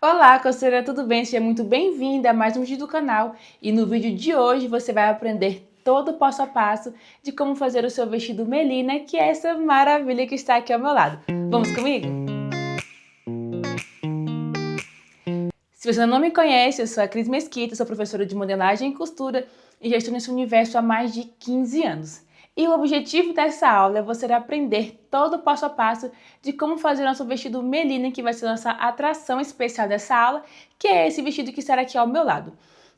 Olá, costureira, tudo bem? Seja muito bem-vinda a mais um vídeo do canal. E no vídeo de hoje você vai aprender todo o passo a passo de como fazer o seu vestido Melina, que é essa maravilha que está aqui ao meu lado. Vamos comigo? Se você não me conhece, eu sou a Cris Mesquita, sou professora de modelagem e costura e já estou nesse universo há mais de 15 anos. E o objetivo dessa aula é você aprender todo o passo a passo de como fazer o nosso vestido Melina, que vai ser a nossa atração especial dessa aula, que é esse vestido que estará aqui ao meu lado.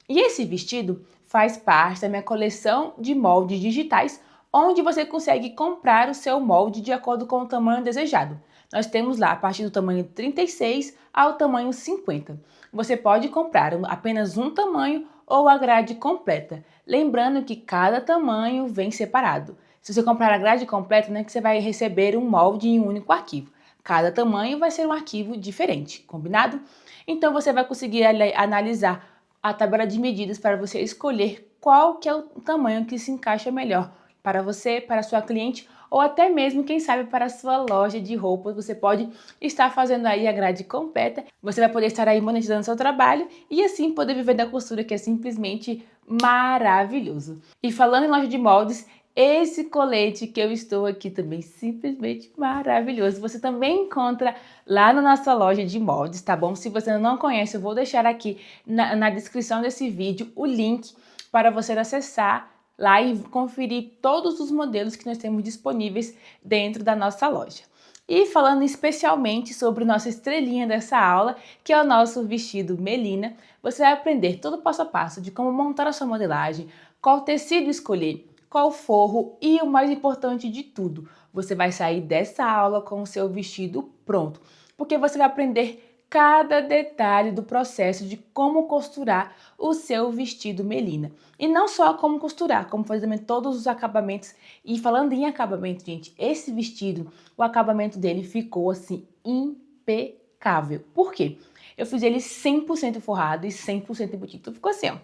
E esse vestido faz parte da minha coleção de moldes digitais, onde você consegue comprar o seu molde de acordo com o tamanho desejado. Nós temos lá a partir do tamanho 36 ao tamanho 50. Você pode comprar apenas um tamanho ou a grade completa. Lembrando que cada tamanho vem separado. Se você comprar a grade completa, né, que você vai receber um molde em um único arquivo. Cada tamanho vai ser um arquivo diferente, combinado? Então você vai conseguir analisar a tabela de medidas para você escolher qual que é o tamanho que se encaixa melhor para você, para a sua cliente ou até mesmo, quem sabe, para a sua loja de roupas. Você pode estar fazendo aí a grade completa, você vai poder estar aí monetizando seu trabalho e assim poder viver da costura, que é simplesmente maravilhoso. E falando em loja de moldes, esse colete que eu estou aqui também, simplesmente maravilhoso. Você também encontra lá na nossa loja de moldes, tá bom? Se você não conhece, eu vou deixar aqui na descrição desse vídeo o link para você acessar lá e conferir todos os modelos que nós temos disponíveis dentro da nossa loja. E falando especialmente sobre nossa estrelinha dessa aula, que é o nosso vestido Melina, você vai aprender todo o passo a passo de como montar a sua modelagem, qual tecido escolher, qual forro e o mais importante de tudo, você vai sair dessa aula com o seu vestido pronto, porque você vai aprender cada detalhe do processo de como costurar o seu vestido Melina. E não só como costurar, como fazer também todos os acabamentos. E falando em acabamento, gente, esse vestido, o acabamento dele ficou assim impecável. Por quê? Eu fiz ele 100% forrado e 100% embutido. Então ficou assim, ó,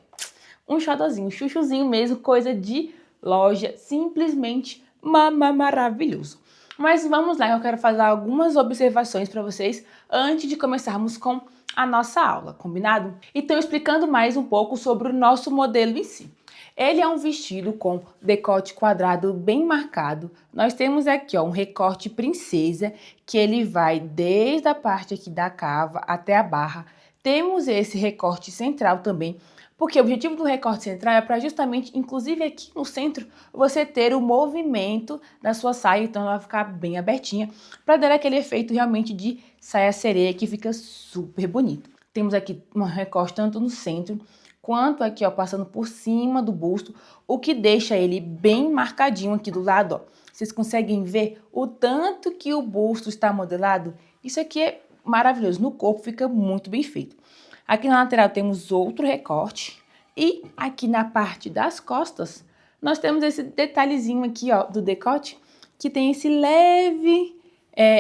um xodózinho, um chuchuzinho mesmo, coisa de loja, simplesmente maravilhoso. Mas vamos lá, eu quero fazer algumas observações para vocês antes de começarmos com a nossa aula, combinado? Então, explicando mais um pouco sobre o nosso modelo em si. Ele é um vestido com decote quadrado bem marcado. Nós temos aqui ó, um recorte princesa, que ele vai desde a parte aqui da cava até a barra. Temos esse recorte central também, porque o objetivo do recorte central é para justamente, inclusive aqui no centro, você ter o movimento da sua saia, então ela vai ficar bem abertinha, para dar aquele efeito realmente de saia sereia que fica super bonito. Temos aqui um recorte tanto no centro, quanto aqui ó, passando por cima do busto, o que deixa ele bem marcadinho aqui do lado, ó. Vocês conseguem ver o tanto que o busto está modelado? Isso aqui é maravilhoso, no corpo fica muito bem feito. Aqui na lateral temos outro recorte e aqui na parte das costas nós temos esse detalhezinho aqui ó, do decote, que tem esse leve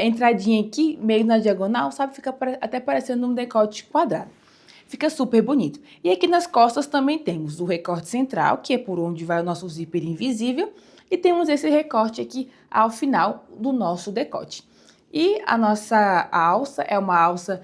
entradinha aqui, meio na diagonal, sabe? Fica até parecendo um decote quadrado. Fica super bonito. E aqui nas costas também temos o recorte central, que é por onde vai o nosso zíper invisível, e temos esse recorte aqui ao final do nosso decote. E a nossa alça é uma alça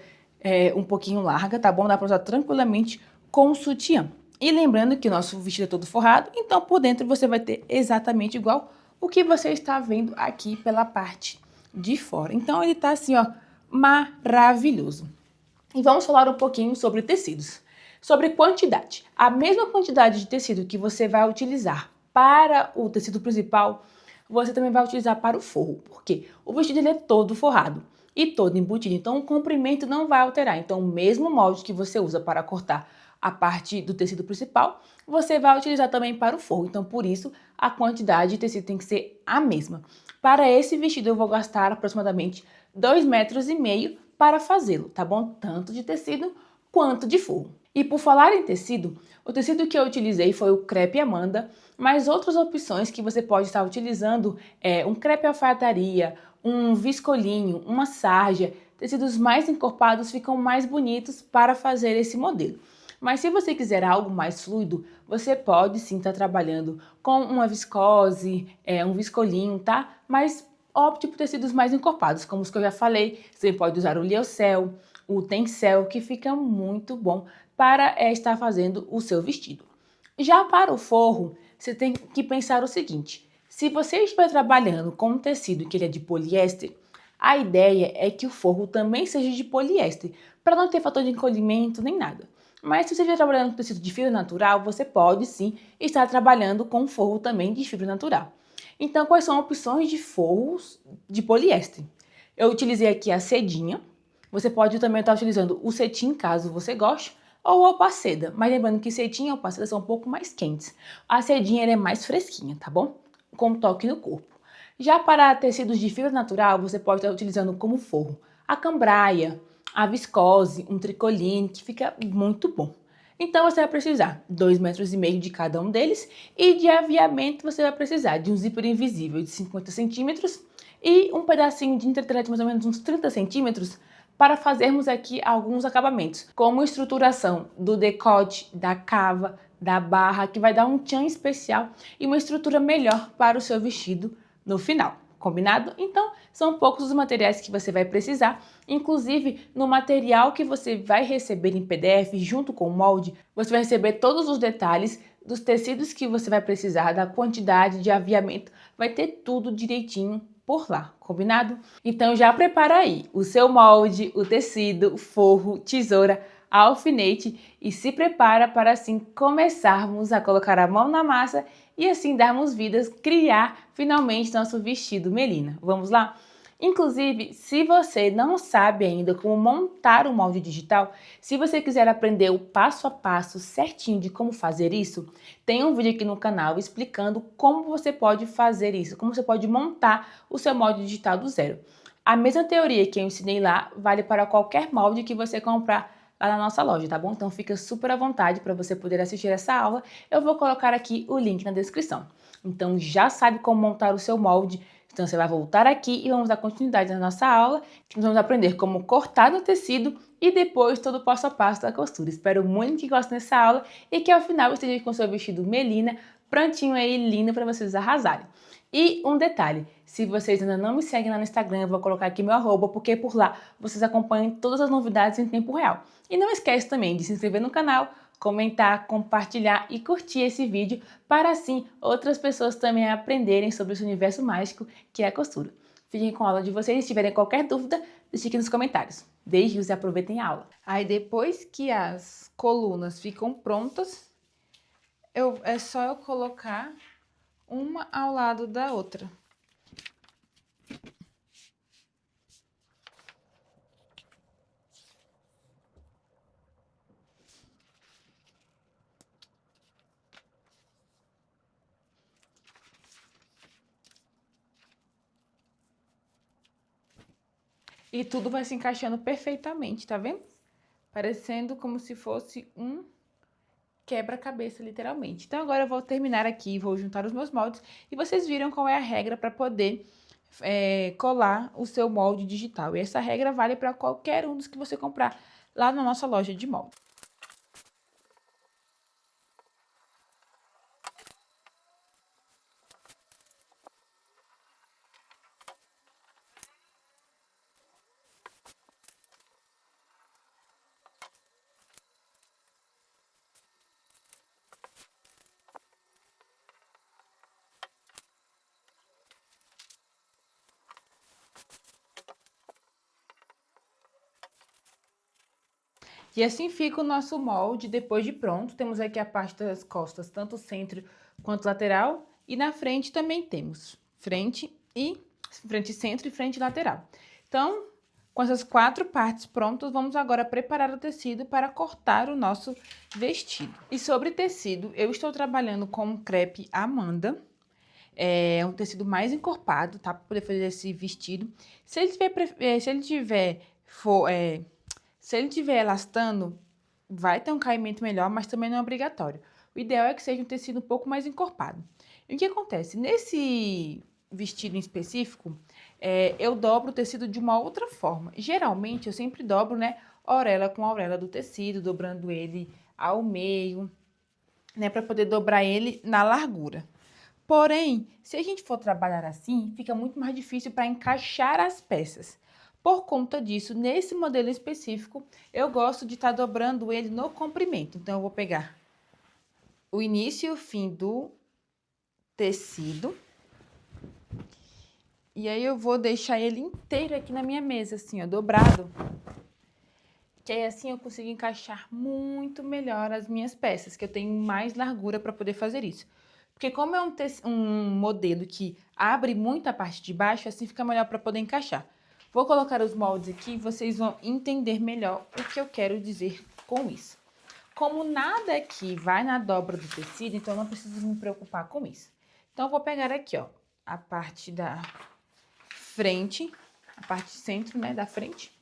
um pouquinho larga, tá bom? Dá pra usar tranquilamente com o sutiã. E lembrando que o nosso vestido é todo forrado, então por dentro você vai ter exatamente igual o que você está vendo aqui pela parte de fora. Então ele tá assim, ó, maravilhoso. E vamos falar um pouquinho sobre tecidos. Sobre quantidade. A mesma quantidade de tecido que você vai utilizar para o tecido principal, você também vai utilizar para o forro. Por quê? O vestido ele é todo forrado e todo embutido, então o comprimento não vai alterar. Então o mesmo molde que você usa para cortar a parte do tecido principal, você vai utilizar também para o forro. Então por isso a quantidade de tecido tem que ser a mesma. Para esse vestido eu vou gastar aproximadamente 2,5 metros para fazê-lo, tá bom? Tanto de tecido quanto de forro. E por falar em tecido, o tecido que eu utilizei foi o crepe Amanda, mas outras opções que você pode estar utilizando é um crepe alfaiataria, um viscolinho, uma sarja. Tecidos mais encorpados ficam mais bonitos para fazer esse modelo. Mas se você quiser algo mais fluido, você pode sim estar trabalhando com uma viscose, um viscolinho, tá? Mas opte por tecidos mais encorpados, como os que eu já falei. Você pode usar o Lyocell, o tencel, que fica muito bom para estar fazendo o seu vestido. Já para o forro, você tem que pensar o seguinte: se você estiver trabalhando com um tecido que ele é de poliéster, a ideia é que o forro também seja de poliéster, para não ter fator de encolhimento nem nada. Mas se você estiver trabalhando com tecido de fibra natural, você pode sim estar trabalhando com forro também de fibra natural. Então, quais são opções de forros de poliéster? Eu utilizei aqui a sedinha. Você pode também estar utilizando o cetim, caso você goste, ou a alpaceda. Mas lembrando que cetim e alpaceda são um pouco mais quentes. A sedinha é mais fresquinha, tá bom? Com um toque no corpo. Já para tecidos de fibra natural, você pode estar utilizando como forro a cambraia, a viscose, um tricoline, que fica muito bom. Então você vai precisar 2,5 metros de cada um deles, e de aviamento você vai precisar de um zíper invisível de 50 centímetros e um pedacinho de entretelhado de mais ou menos uns 30 centímetros para fazermos aqui alguns acabamentos, como estruturação do decote, da cava, da barra, que vai dar um tchan especial e uma estrutura melhor para o seu vestido no final. Combinado? Então, são poucos os materiais que você vai precisar. Inclusive, no material que você vai receber em PDF, junto com o molde, você vai receber todos os detalhes dos tecidos que você vai precisar, da quantidade de aviamento, vai ter tudo direitinho por lá, combinado? Então já prepara aí o seu molde, o tecido, o forro, tesoura, alfinete e se prepara para assim começarmos a colocar a mão na massa e assim darmos vidas, criar finalmente nosso vestido Melina. Vamos lá? Inclusive, se você não sabe ainda como montar um molde digital, se você quiser aprender o passo a passo certinho de como fazer isso, tem um vídeo aqui no canal explicando como você pode fazer isso, como você pode montar o seu molde digital do zero. A mesma teoria que eu ensinei lá vale para qualquer molde que você comprar lá na nossa loja, tá bom? Então fica super à vontade para você poder assistir essa aula. Eu vou colocar aqui o link na descrição. Então já sabe como montar o seu molde. Então você vai voltar aqui e vamos dar continuidade na nossa aula. Nós vamos aprender como cortar no tecido e depois todo o passo a passo da costura. Espero muito que gostem dessa aula e que ao final esteja com seu vestido Melina prontinho aí, lindo para vocês arrasarem. E um detalhe, se vocês ainda não me seguem lá no Instagram, eu vou colocar aqui meu arroba, porque por lá vocês acompanham todas as novidades em tempo real. E não esquece também de se inscrever no canal, comentar, compartilhar e curtir esse vídeo para assim outras pessoas também aprenderem sobre esse universo mágico que é a costura. Fiquem com a aula de vocês, se tiverem qualquer dúvida, deixe aqui nos comentários. Beijos e aproveitem a aula. Aí depois que as colunas ficam prontas, é só eu colocar uma ao lado da outra. E tudo vai se encaixando perfeitamente, tá vendo? Parecendo como se fosse um quebra-cabeça, literalmente. Então, agora eu vou terminar aqui, vou juntar os meus moldes e vocês viram qual é a regra para poder colar o seu molde digital. E essa regra vale para qualquer um dos que você comprar lá na nossa loja de molde. E assim fica o nosso molde depois de pronto. Temos aqui a parte das costas, tanto centro quanto lateral. E na frente também temos frente, centro e frente lateral. Então, com essas 4 partes prontas, vamos agora preparar o tecido para cortar o nosso vestido. E sobre tecido, eu estou trabalhando com um crepe Amanda. É um tecido mais encorpado, tá? Para poder fazer esse vestido. Se ele tiver elastano, vai ter um caimento melhor, mas também não é obrigatório. O ideal é que seja um tecido um pouco mais encorpado. E o que acontece? Nesse vestido em específico, eu dobro o tecido de uma outra forma. Geralmente, eu sempre dobro, né, orelha com orelha do tecido, dobrando ele ao meio, né, para poder dobrar ele na largura. Porém, se a gente for trabalhar assim, fica muito mais difícil para encaixar as peças. Por conta disso, nesse modelo específico, eu gosto de estar dobrando ele no comprimento. Então, eu vou pegar o início e o fim do tecido. E aí, eu vou deixar ele inteiro aqui na minha mesa, assim, ó, dobrado. Que aí, assim, eu consigo encaixar muito melhor as minhas peças, que eu tenho mais largura para poder fazer isso. Porque como é um modelo que abre muito a parte de baixo, assim fica melhor para poder encaixar. Vou colocar os moldes aqui e vocês vão entender melhor o que eu quero dizer com isso. Como nada aqui vai na dobra do tecido, então eu não preciso me preocupar com isso. Então, eu vou pegar aqui, ó, a parte da frente, a parte centro, né, da frente,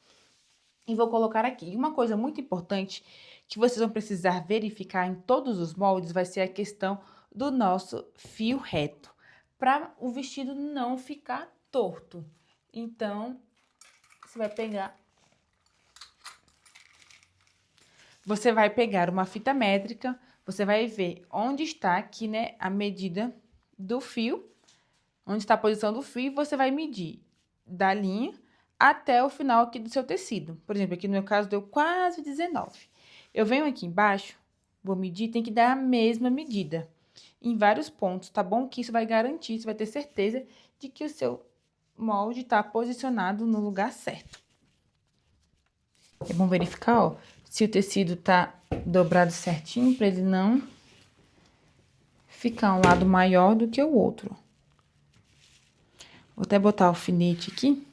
e vou colocar aqui. E uma coisa muito importante que vocês vão precisar verificar em todos os moldes vai ser a questão do nosso fio reto, para o vestido não ficar torto. Então, você vai pegar uma fita métrica, você vai ver onde está aqui, né, a medida do fio, onde está a posição do fio, e você vai medir da linha até o final aqui do seu tecido. Por exemplo, aqui no meu caso deu quase 19. Eu venho aqui embaixo, vou medir, tem que dar a mesma medida em vários pontos, tá bom? Que isso vai garantir, você vai ter certeza de que o seu molde tá posicionado no lugar certo. É bom verificar, ó, se o tecido tá dobrado certinho, para ele não ficar um lado maior do que o outro. Vou até botar o alfinete aqui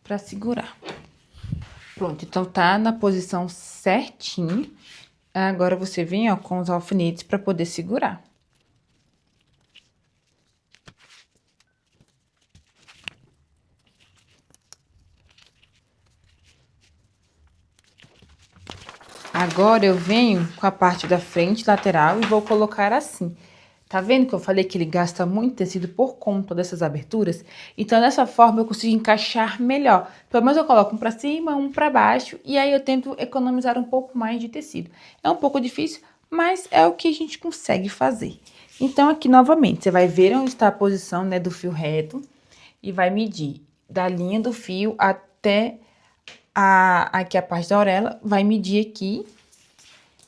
para segurar. Pronto, então tá na posição certinho. Agora, você vem, ó, com os alfinetes para poder segurar. Agora, eu venho com a parte da frente lateral e vou colocar assim. Tá vendo que eu falei que ele gasta muito tecido por conta dessas aberturas? Então, dessa forma, eu consigo encaixar melhor. Pelo menos eu coloco um pra cima, um pra baixo, e aí eu tento economizar um pouco mais de tecido. É um pouco difícil, mas é o que a gente consegue fazer. Então, aqui novamente, você vai ver onde está a posição, né, do fio reto e vai medir da linha do fio até aqui a parte da orelha, vai medir aqui.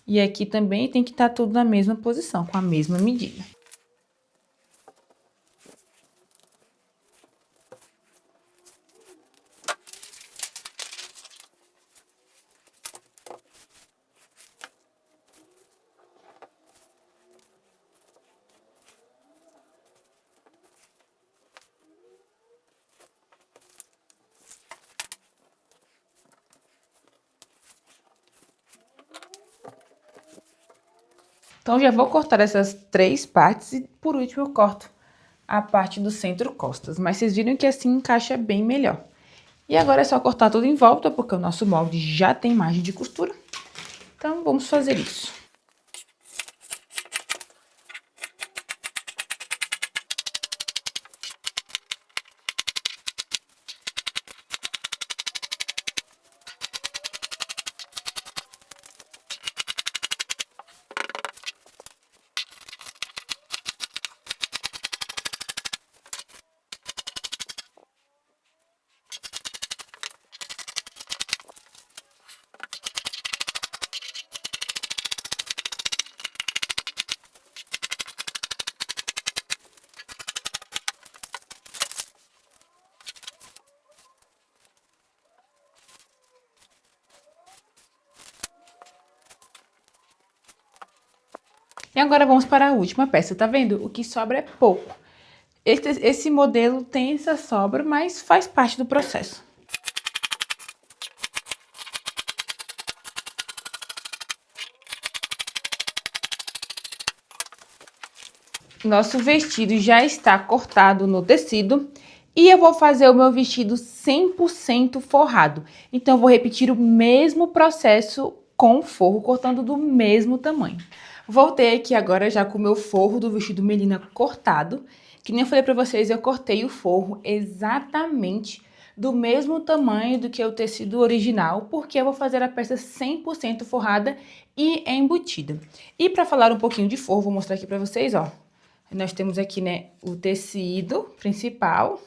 E aqui também tem que estar tudo na mesma posição, com a mesma medida. Então, já vou cortar essas 3 partes e, por último, eu corto a parte do centro-costas. Mas vocês viram que assim encaixa bem melhor. E agora é só cortar tudo em volta, porque o nosso molde já tem margem de costura. Então, vamos fazer isso. E agora vamos para a última peça, tá vendo? O que sobra é pouco. Esse modelo tem essa sobra, mas faz parte do processo. Nosso vestido já está cortado no tecido e eu vou fazer o meu vestido 100% forrado. Então, eu vou repetir o mesmo processo com o forro, cortando do mesmo tamanho. Voltei aqui agora já com o meu forro do vestido Melina cortado. Que nem eu falei pra vocês, eu cortei o forro exatamente do mesmo tamanho do que o tecido original, porque eu vou fazer a peça 100% forrada e embutida. E para falar um pouquinho de forro, vou mostrar aqui pra vocês, ó. Nós temos aqui, né, o tecido principal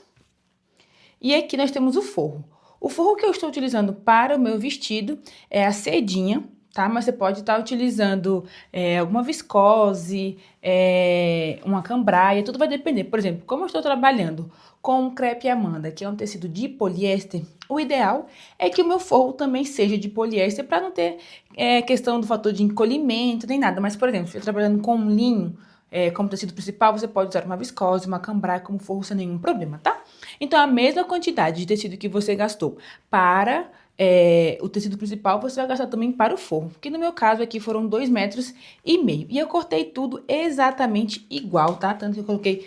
e aqui nós temos o forro. O forro que eu estou utilizando para o meu vestido é a sedinha, tá? Mas você pode estar utilizando alguma viscose, uma cambraia, tudo vai depender. Por exemplo, como eu estou trabalhando com crepe Amanda, que é um tecido de poliéster, o ideal é que o meu forro também seja de poliéster para não ter questão do fator de encolhimento nem nada. Mas, por exemplo, se eu estiver trabalhando com linho como tecido principal, você pode usar uma viscose, uma cambraia como forro sem nenhum problema, tá? Então, a mesma quantidade de tecido que você gastou para o tecido principal, você vai gastar também para o forro. Que no meu caso aqui foram 2,5 metros. E eu cortei tudo exatamente igual, tá? Tanto que eu coloquei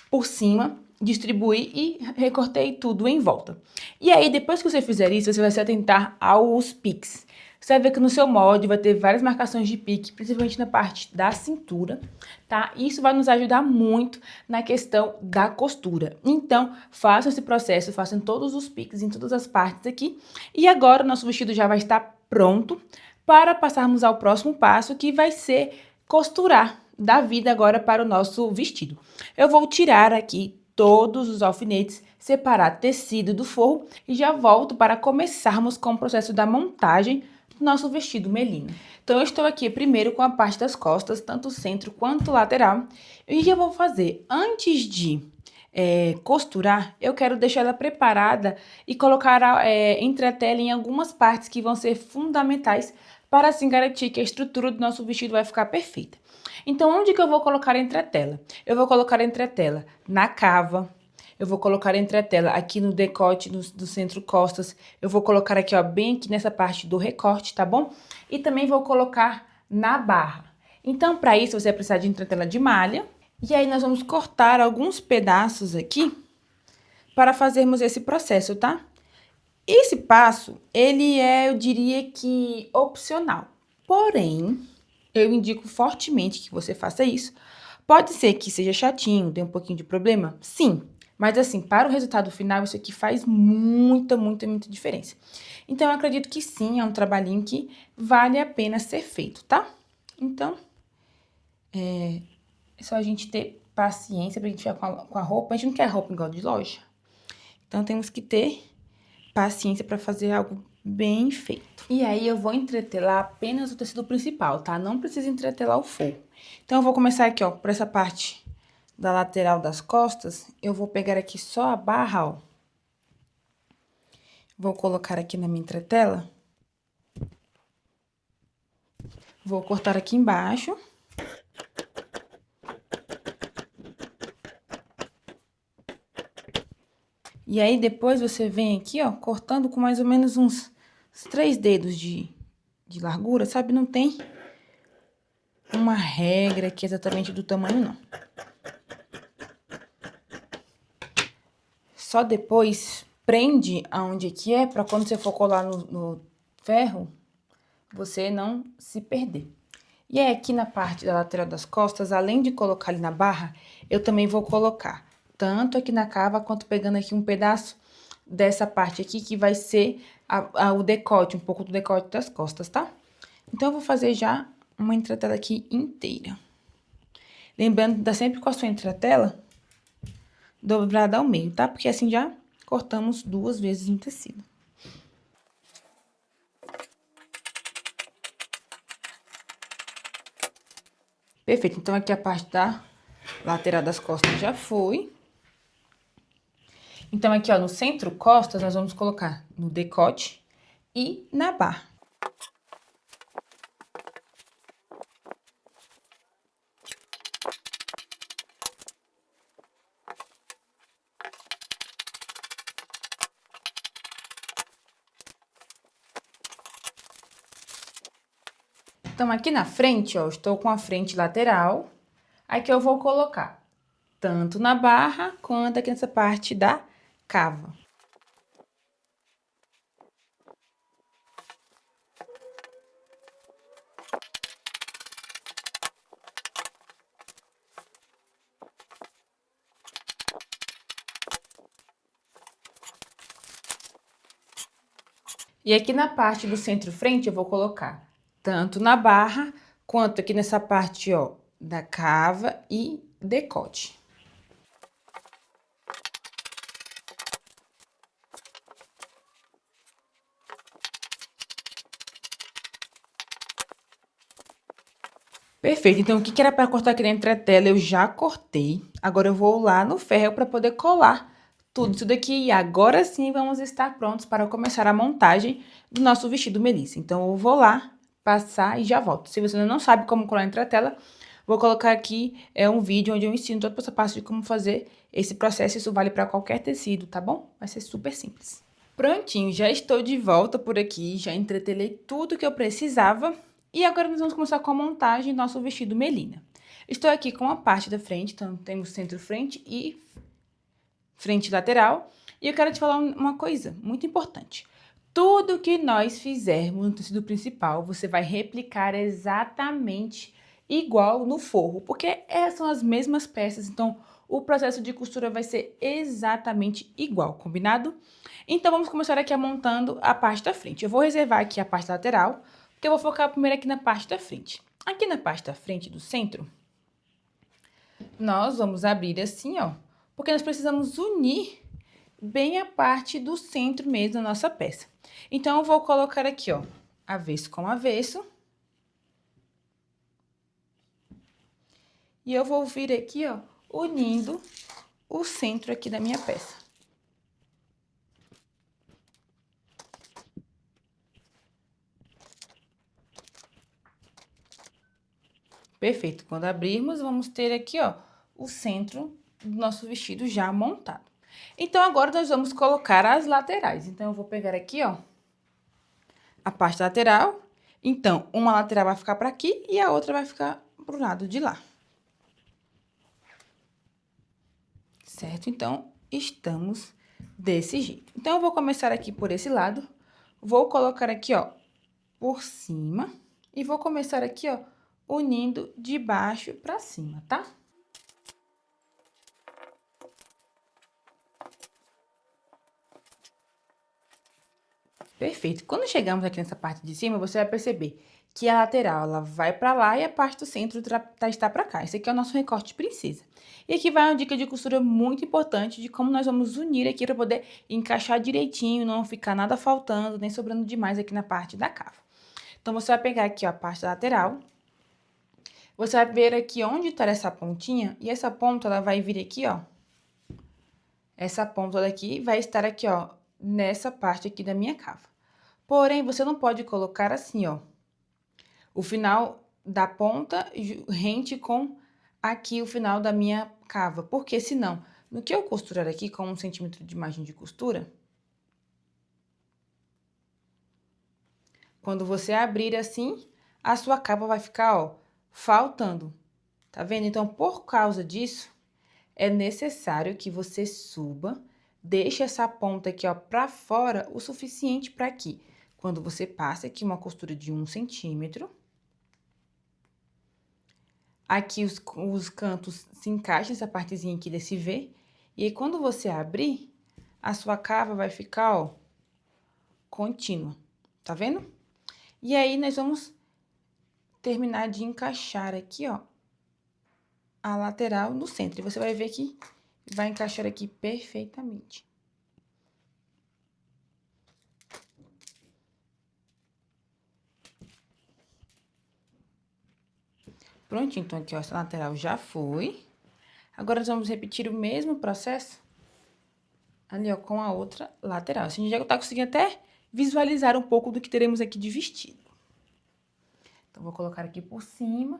por cima, distribuí e recortei tudo em volta. E aí, depois que você fizer isso, você vai se atentar aos piques. Você vai ver que no seu molde vai ter várias marcações de pique, principalmente na parte da cintura, tá? Isso vai nos ajudar muito na questão da costura. Então, façam esse processo, façam todos os piques em todas as partes aqui. E agora o nosso vestido já vai estar pronto para passarmos ao próximo passo, que vai ser costurar, dar vida agora para o nosso vestido. Eu vou tirar aqui todos os alfinetes, separar tecido do forro e já volto para começarmos com o processo da montagem do nosso vestido melino. Então, eu estou aqui primeiro com a parte das costas, tanto o centro quanto o lateral. E o que eu vou fazer? Antes de costurar, eu quero deixar ela preparada e colocar entretela em algumas partes que vão ser fundamentais para assim garantir que a estrutura do nosso vestido vai ficar perfeita. Então, onde que eu vou colocar a entretela? Eu vou colocar a entretela na cava, eu vou colocar a entretela aqui no decote do centro costas, eu vou colocar aqui, ó, bem aqui nessa parte do recorte, tá bom? E também vou colocar na barra. Então, para isso, você vai precisar de entretela de malha. E aí, nós vamos cortar alguns pedaços aqui para fazermos esse processo, tá? Esse passo, ele eu diria que opcional. Porém, eu indico fortemente que você faça isso. Pode ser que seja chatinho, tenha um pouquinho de problema? Sim. Mas assim, para o resultado final, isso aqui faz muita diferença. Então, eu acredito que sim, é um trabalhinho que vale a pena ser feito, tá? Então, é só a gente ter paciência pra gente ficar com a roupa. A gente não quer roupa igual de loja. Então, temos que ter paciência para fazer algo bem feito. E aí, eu vou entretelar apenas o tecido principal, tá? Não precisa entretelar o forro. Então, eu vou começar aqui, ó, por essa parte da lateral das costas. Eu vou pegar aqui só a barra, ó. Vou colocar aqui na minha entretela. Vou cortar aqui embaixo. E aí, depois você vem aqui, ó, cortando com mais ou menos uns 3 dedos de largura, sabe? Não tem uma regra aqui exatamente do tamanho, não. Só depois prende aonde que é, pra quando você for colar no ferro, você não se perder. E aí, aqui na parte da lateral das costas, além de colocar ali na barra, eu também vou colocar tanto aqui na cava, quanto pegando aqui um pedaço dessa parte aqui, que vai ser o decote, um pouco do decote das costas, tá? Então, eu vou fazer já uma entretela aqui inteira. Lembrando de dar sempre com a sua entretela dobrada ao meio, tá? Porque assim já cortamos 2 vezes no tecido. Perfeito, então aqui a parte da lateral das costas já foi. Então, aqui, ó, no centro costas, nós vamos colocar no decote e na barra. Então, aqui na frente, ó, estou com a frente lateral. Aqui eu vou colocar tanto na barra, quanto aqui nessa parte da cava. E aqui na parte do centro-frente, eu vou colocar tanto na barra, quanto aqui nessa parte, ó, da cava e decote. Perfeito, então o que era para cortar aqui na entretela eu já cortei. Agora eu vou lá no ferro para poder colar tudo isso daqui. E agora sim vamos estar prontos para começar a montagem do nosso vestido Melissa. Então eu vou lá passar e já volto. Se você ainda não sabe como colar a entretela, vou colocar aqui um vídeo onde eu ensino todo passo a passo de como fazer esse processo. Isso vale para qualquer tecido, tá bom? Vai ser super simples. Prontinho, já estou de volta por aqui, já entretelei tudo que eu precisava. E agora nós vamos começar com a montagem do nosso vestido Melina. Estou aqui com a parte da frente, então temos centro-frente e frente lateral. E eu quero te falar uma coisa muito importante. Tudo que nós fizermos no tecido principal, você vai replicar exatamente igual no forro, porque essas são as mesmas peças, então o processo de costura vai ser exatamente igual, combinado? Então vamos começar aqui montando a parte da frente. Eu vou reservar aqui a parte lateral, porque eu vou focar primeiro aqui na parte da frente. Aqui na parte da frente do centro, nós vamos abrir assim, ó, porque nós precisamos unir bem a parte do centro mesmo da nossa peça. Então, eu vou colocar aqui, ó, avesso com avesso. E eu vou vir aqui, ó, unindo o centro aqui da minha peça. Perfeito. Quando abrirmos, vamos ter aqui, ó, o centro do nosso vestido já montado. Então, agora nós vamos colocar as laterais. Então, eu vou pegar aqui, ó, a parte lateral. Então, uma lateral vai ficar para aqui e a outra vai ficar pro lado de lá. Certo? Então, estamos desse jeito. Então, eu vou começar aqui por esse lado. Vou colocar aqui, ó, por cima. E vou começar aqui, ó, unindo de baixo pra cima, tá? Perfeito. Quando chegamos aqui nessa parte de cima, você vai perceber que a lateral, ela vai pra lá e a parte do centro está pra cá. Esse aqui é o nosso recorte princesa. E aqui vai uma dica de costura muito importante de como nós vamos unir aqui para poder encaixar direitinho, não ficar nada faltando, nem sobrando demais aqui na parte da cava. Então, você vai pegar aqui, ó, a parte da lateral. Você vai ver aqui onde tá essa pontinha, e essa ponta, ela vai vir aqui, ó. Essa ponta daqui vai estar aqui, ó, nessa parte aqui da minha cava. Porém, você não pode colocar assim, ó, o final da ponta rente com aqui o final da minha cava. Porque senão, no que eu costurar aqui com 1 centímetro de margem de costura, quando você abrir assim, a sua cava vai ficar, ó, faltando. Tá vendo? Então, por causa disso, é necessário que você suba, deixe essa ponta aqui, ó, pra fora o suficiente para que, quando você passa aqui uma costura de 1 centímetro, aqui os cantos se encaixem, essa partezinha aqui desse V, e aí quando você abrir, a sua cava vai ficar, ó, contínua, tá vendo? E aí, nós vamos terminar de encaixar aqui, ó, a lateral no centro. E você vai ver que vai encaixar aqui perfeitamente. Prontinho, então aqui, ó, essa lateral já foi. Agora, nós vamos repetir o mesmo processo ali, ó, com a outra lateral. Assim, a gente já tá conseguindo até visualizar um pouco do que teremos aqui de vestido. Então, vou colocar aqui por cima.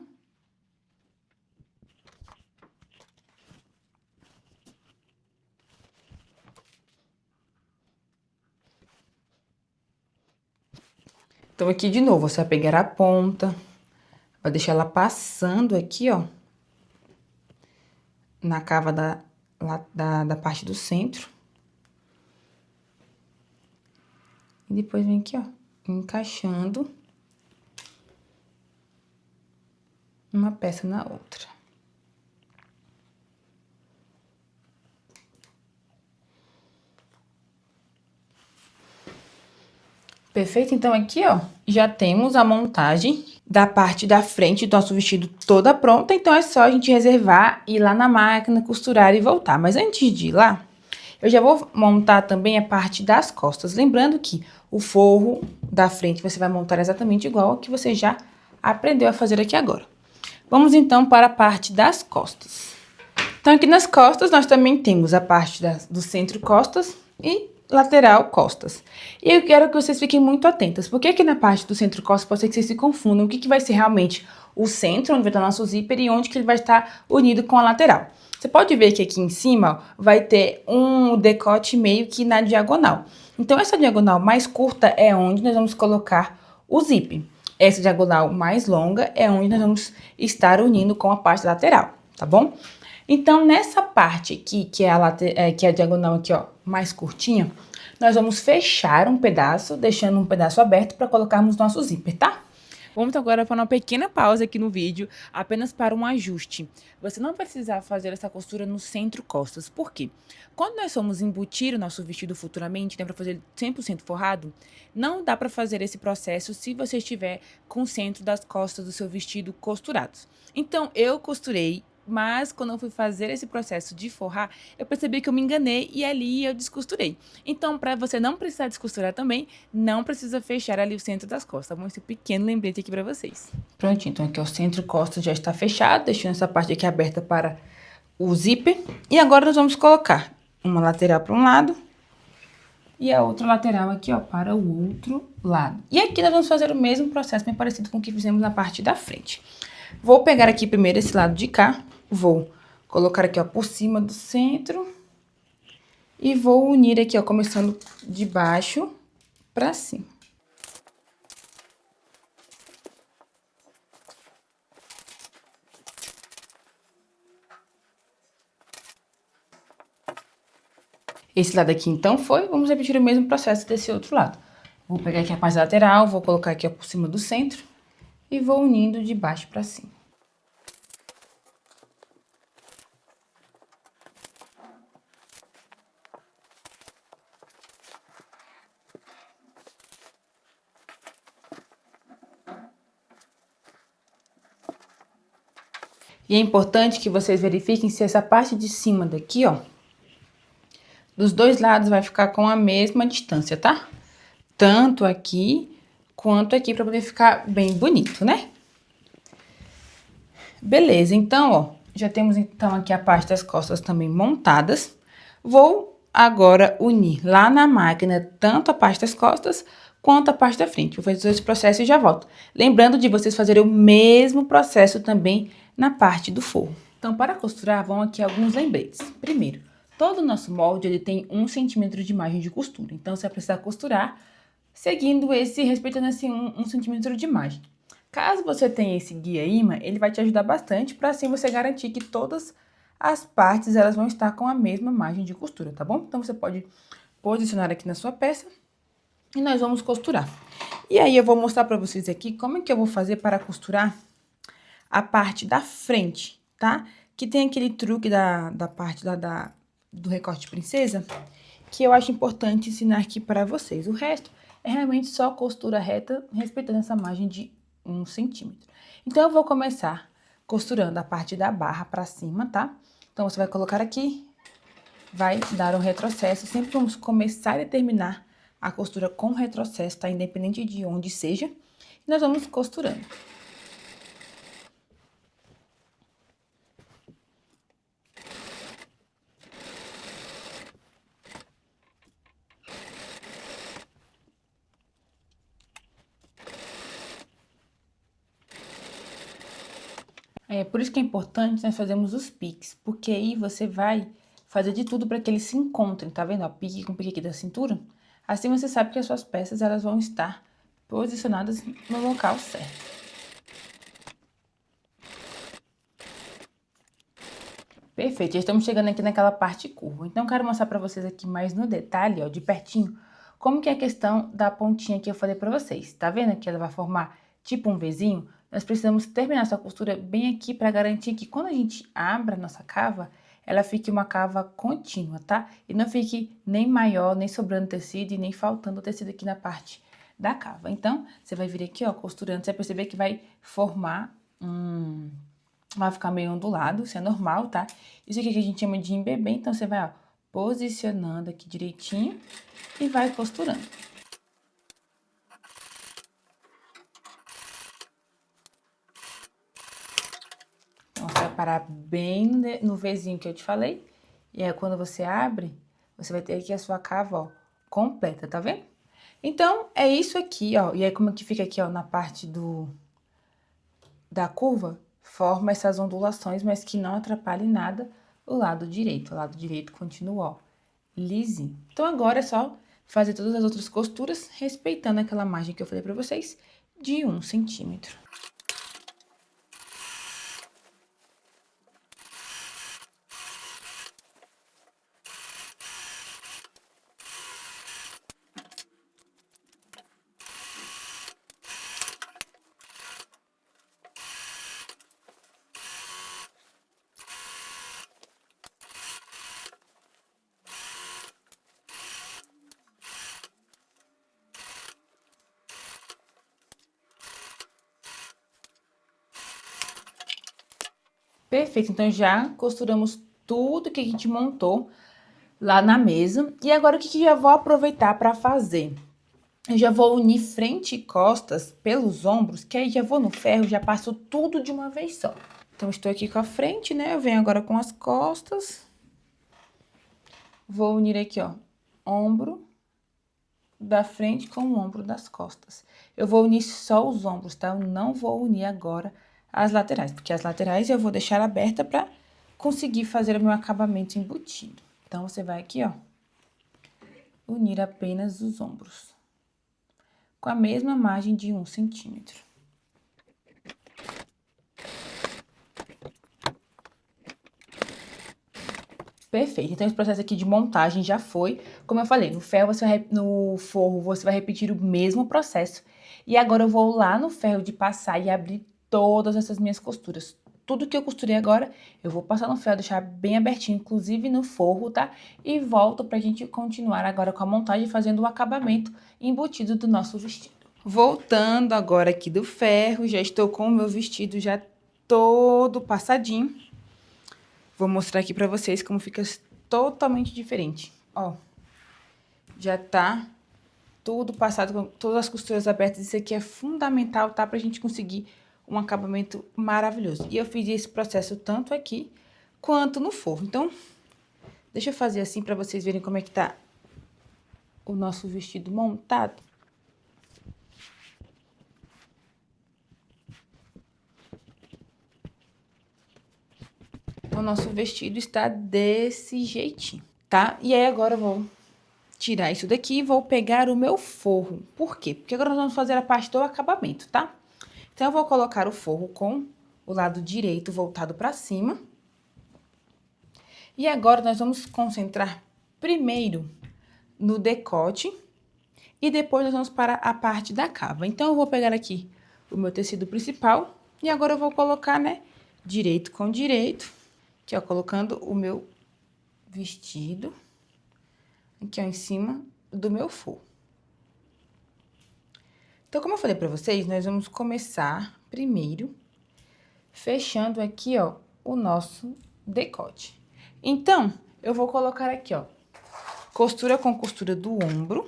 Então, aqui de novo, você vai pegar a ponta, vai deixar ela passando aqui, ó, na cava da parte do centro. E depois vem aqui, ó, encaixando uma peça na outra. Perfeito? Então, aqui, ó, já temos a montagem da parte da frente do nosso vestido toda pronta. Então, é só a gente reservar, ir lá na máquina, costurar e voltar. Mas antes de ir lá, eu já vou montar também a parte das costas. Lembrando que o forro da frente você vai montar exatamente igual ao que você já aprendeu a fazer aqui agora. Vamos então para a parte das costas. Então aqui nas costas nós também temos a parte do centro costas e lateral costas. E eu quero que vocês fiquem muito atentas, porque aqui na parte do centro costas pode ser que vocês se confundam o que vai ser realmente o centro, onde vai estar o nosso zíper, e onde que ele vai estar unido com a lateral. Você pode ver que aqui em cima ó, vai ter um decote meio que na diagonal. Então essa diagonal mais curta é onde nós vamos colocar o zíper. Essa diagonal mais longa é onde nós vamos estar unindo com a parte lateral, tá bom? Então, nessa parte aqui, que é a diagonal aqui, ó, mais curtinha, nós vamos fechar um pedaço, deixando um pedaço aberto para colocarmos nosso zíper, tá? Vamos agora para uma pequena pausa aqui no vídeo, apenas para um ajuste. Você não vai precisar fazer essa costura no centro costas. Por quê? Quando nós formos embutir o nosso vestido futuramente, né, para fazer 100% forrado, não dá para fazer esse processo se você estiver com o centro das costas do seu vestido costurados. Então, eu costurei, mas quando eu fui fazer esse processo de forrar, eu percebi que eu me enganei e ali eu descosturei. Então, para você não precisar descosturar também, não precisa fechar ali o centro das costas, tá bom? Esse pequeno lembrete aqui para vocês. Prontinho, então aqui o centro costas já está fechado, deixando essa parte aqui aberta para o zíper. E agora nós vamos colocar uma lateral para um lado e a outra lateral aqui, ó, para o outro lado. E aqui nós vamos fazer o mesmo processo, bem parecido com o que fizemos na parte da frente. Vou pegar aqui primeiro esse lado de cá, vou colocar aqui, ó, por cima do centro e vou unir aqui, ó, começando de baixo pra cima. Esse lado aqui, então, foi. Vamos repetir o mesmo processo desse outro lado. Vou pegar aqui a parte lateral, vou colocar aqui, ó, por cima do centro e vou unindo de baixo pra cima. E é importante que vocês verifiquem se essa parte de cima daqui, ó, dos dois lados vai ficar com a mesma distância, tá? Tanto aqui quanto aqui, pra poder ficar bem bonito, né? Beleza, então, ó, já temos então aqui a parte das costas também montadas. Vou agora unir lá na máquina tanto a parte das costas quanto a parte da frente. Vou fazer esse processo e já volto. Lembrando de vocês fazerem o mesmo processo também na parte do forro. Então, para costurar, vão aqui alguns lembretes. Primeiro, todo o nosso molde ele tem 1 centímetro de margem de costura. Então, você vai precisar costurar seguindo respeitando esse 1 centímetro de margem. Caso você tenha esse guia imã, ele vai te ajudar bastante para assim você garantir que todas as partes elas vão estar com a mesma margem de costura, tá bom? Então, você pode posicionar aqui na sua peça e nós vamos costurar. E aí, eu vou mostrar para vocês aqui como é que eu vou fazer para costurar a parte da frente, tá? Que tem aquele truque da parte lá do recorte princesa, que eu acho importante ensinar aqui para vocês. O resto é realmente só costura reta, respeitando essa margem de 1 centímetro. Então, eu vou começar costurando a parte da barra para cima, tá? Então, você vai colocar aqui, vai dar um retrocesso. Sempre vamos começar e terminar a costura com retrocesso, tá? Independente de onde seja. E nós vamos costurando. É por isso que é importante nós fazermos os piques, porque aí você vai fazer de tudo para que eles se encontrem, tá vendo? Ó, pique com pique aqui da cintura. Assim você sabe que as suas peças elas vão estar posicionadas no local certo. Perfeito, já estamos chegando aqui naquela parte curva. Então, eu quero mostrar para vocês aqui mais no detalhe, ó, de pertinho, como que é a questão da pontinha que eu falei para vocês. Tá vendo que ela vai formar tipo um Vzinho? Nós precisamos terminar essa costura bem aqui para garantir que quando a gente abra a nossa cava, ela fique uma cava contínua, tá? E não fique nem maior, nem sobrando tecido e nem faltando tecido aqui na parte da cava. Então, você vai vir aqui, ó, costurando, você vai perceber que vai formar vai ficar meio ondulado, isso é normal, tá? Isso aqui que a gente chama de embebê, então você vai, ó, posicionando aqui direitinho e vai costurando. Vai parar bem no Vzinho que eu te falei. E aí, quando você abre, você vai ter aqui a sua cava, ó, completa, tá vendo? Então, é isso aqui, ó. E aí, como é que fica aqui, ó, na parte da curva, forma essas ondulações, mas que não atrapalhe nada o lado direito. O lado direito continua, ó, lisinho. Então, agora é só fazer todas as outras costuras, respeitando aquela margem que eu falei pra vocês, de 1 centímetro. Perfeito, então já costuramos tudo que a gente montou lá na mesa. E agora o que eu já vou aproveitar para fazer? Eu já vou unir frente e costas pelos ombros, que aí já vou no ferro, já passo tudo de uma vez só. Então, estou aqui com a frente, né? Eu venho agora com as costas. Vou unir aqui, ó, ombro da frente com o ombro das costas. Eu vou unir só os ombros, tá? Eu não vou unir agora as laterais, porque as laterais eu vou deixar aberta para conseguir fazer o meu acabamento embutido. Então, você vai aqui, ó, unir apenas os ombros, com a mesma margem de 1 centímetro. Perfeito, então esse processo aqui de montagem já foi. Como eu falei, no ferro no forro você vai repetir o mesmo processo. E agora eu vou lá no ferro de passar e abrir todas essas minhas costuras. Tudo que eu costurei agora, eu vou passar no ferro, deixar bem abertinho, inclusive no forro, tá? E volto pra gente continuar agora com a montagem, fazendo o acabamento embutido do nosso vestido. Voltando agora aqui do ferro, já estou com o meu vestido já todo passadinho. Vou mostrar aqui pra vocês como fica totalmente diferente. Ó, já tá tudo passado, com todas as costuras abertas. Isso aqui é fundamental, tá? Pra gente conseguir um acabamento maravilhoso. E eu fiz esse processo tanto aqui quanto no forro. Então, deixa eu fazer assim pra vocês verem como é que tá o nosso vestido montado. O nosso vestido está desse jeitinho, tá? E aí, agora eu vou tirar isso daqui e vou pegar o meu forro. Por quê? Porque agora nós vamos fazer a parte do acabamento, tá? Então, eu vou colocar o forro com o lado direito voltado pra cima. E agora, nós vamos concentrar primeiro no decote e depois nós vamos para a parte da cava. Então, eu vou pegar aqui o meu tecido principal e agora eu vou colocar, né, direito com direito. Aqui, ó, colocando o meu vestido aqui, ó, em cima do meu forro. Então, como eu falei pra vocês, nós vamos começar primeiro fechando aqui, ó, o nosso decote. Então, eu vou colocar aqui, ó, costura com costura do ombro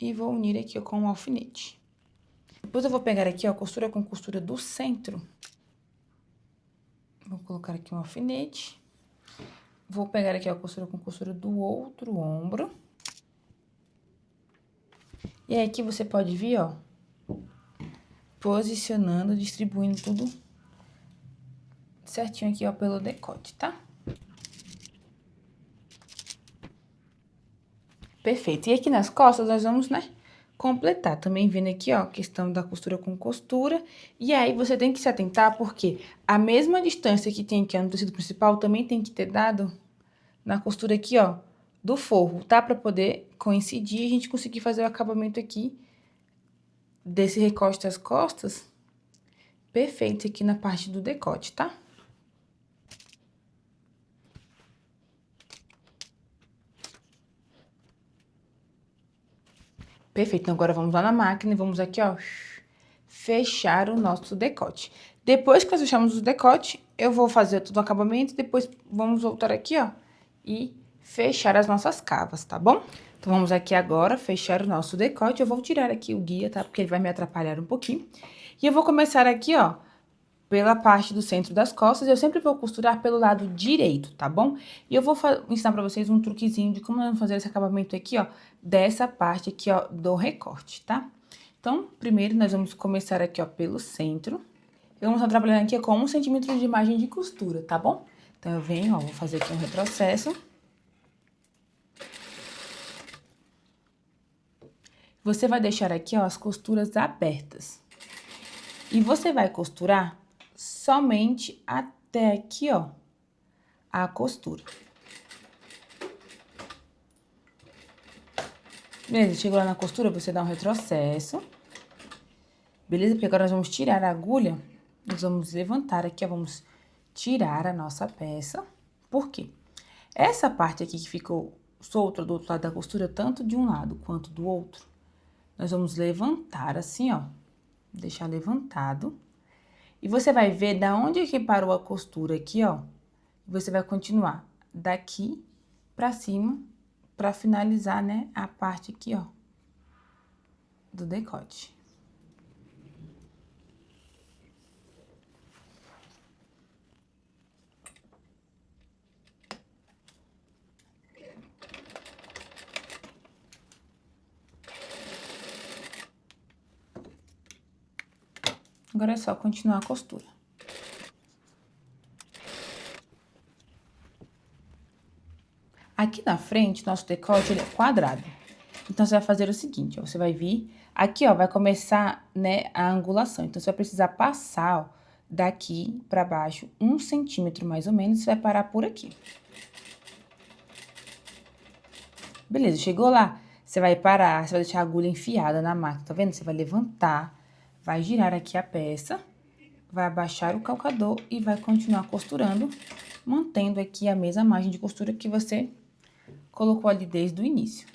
e vou unir aqui, ó, com um alfinete. Depois eu vou pegar aqui, ó, costura com costura do centro. Vou colocar aqui um alfinete. Vou pegar aqui a costura com costura do outro ombro. E aí, aqui você pode vir, ó, posicionando, distribuindo tudo certinho aqui, ó, pelo decote, tá? Perfeito. E aqui nas costas, nós vamos, né, completar. Também vendo aqui, ó, a questão da costura com costura. E aí, você tem que se atentar, porque a mesma distância que tem aqui no tecido principal, também tem que ter dado na costura aqui, ó, do forro, tá? Pra poder coincidir e a gente conseguir fazer o acabamento aqui desse recorte das costas perfeito aqui na parte do decote, tá? Perfeito, então agora vamos lá na máquina e vamos aqui, ó, fechar o nosso decote. Depois que nós fechamos o decote, eu vou fazer todo o acabamento, depois vamos voltar aqui, ó, e fechar as nossas cavas, tá bom? Então, vamos aqui agora fechar o nosso decote. Eu vou tirar aqui o guia, tá? Porque ele vai me atrapalhar um pouquinho. E eu vou começar aqui, ó, pela parte do centro das costas. Eu sempre vou costurar pelo lado direito, tá bom? E eu vou ensinar pra vocês um truquezinho de como nós vamos fazer esse acabamento aqui, ó, dessa parte aqui, ó, do recorte, tá? Então, primeiro nós vamos começar aqui, ó, pelo centro. Eu vou estar trabalhando aqui com 1 centímetro de margem de costura, tá bom? Então, eu venho, ó, vou fazer aqui um retrocesso. Você vai deixar aqui, ó, as costuras abertas. E você vai costurar somente até aqui, ó, a costura. Beleza, chegou lá na costura, você dá um retrocesso. Beleza? Porque agora nós vamos tirar a agulha, nós vamos levantar aqui, ó, vamos tirar a nossa peça. Por quê? Essa parte aqui que ficou solta do outro lado da costura, tanto de um lado quanto do outro, nós vamos levantar assim, ó, deixar levantado. E você vai ver da onde que parou a costura aqui, ó. Você vai continuar daqui pra cima, pra finalizar, né, a parte aqui, ó, do decote. Agora é só continuar a costura. Aqui na frente, nosso decote, ele é quadrado. Então, você vai fazer o seguinte, ó, você vai vir... Aqui, ó, vai começar, né, a angulação. Então, você vai precisar passar, ó, daqui pra baixo, 1 centímetro mais ou menos, você vai parar por aqui. Beleza, chegou lá, você vai parar, você vai deixar a agulha enfiada na máquina, tá vendo? Você vai levantar, vai girar aqui a peça, vai abaixar o calcador e vai continuar costurando, mantendo aqui a mesma margem de costura que você colocou ali desde o início.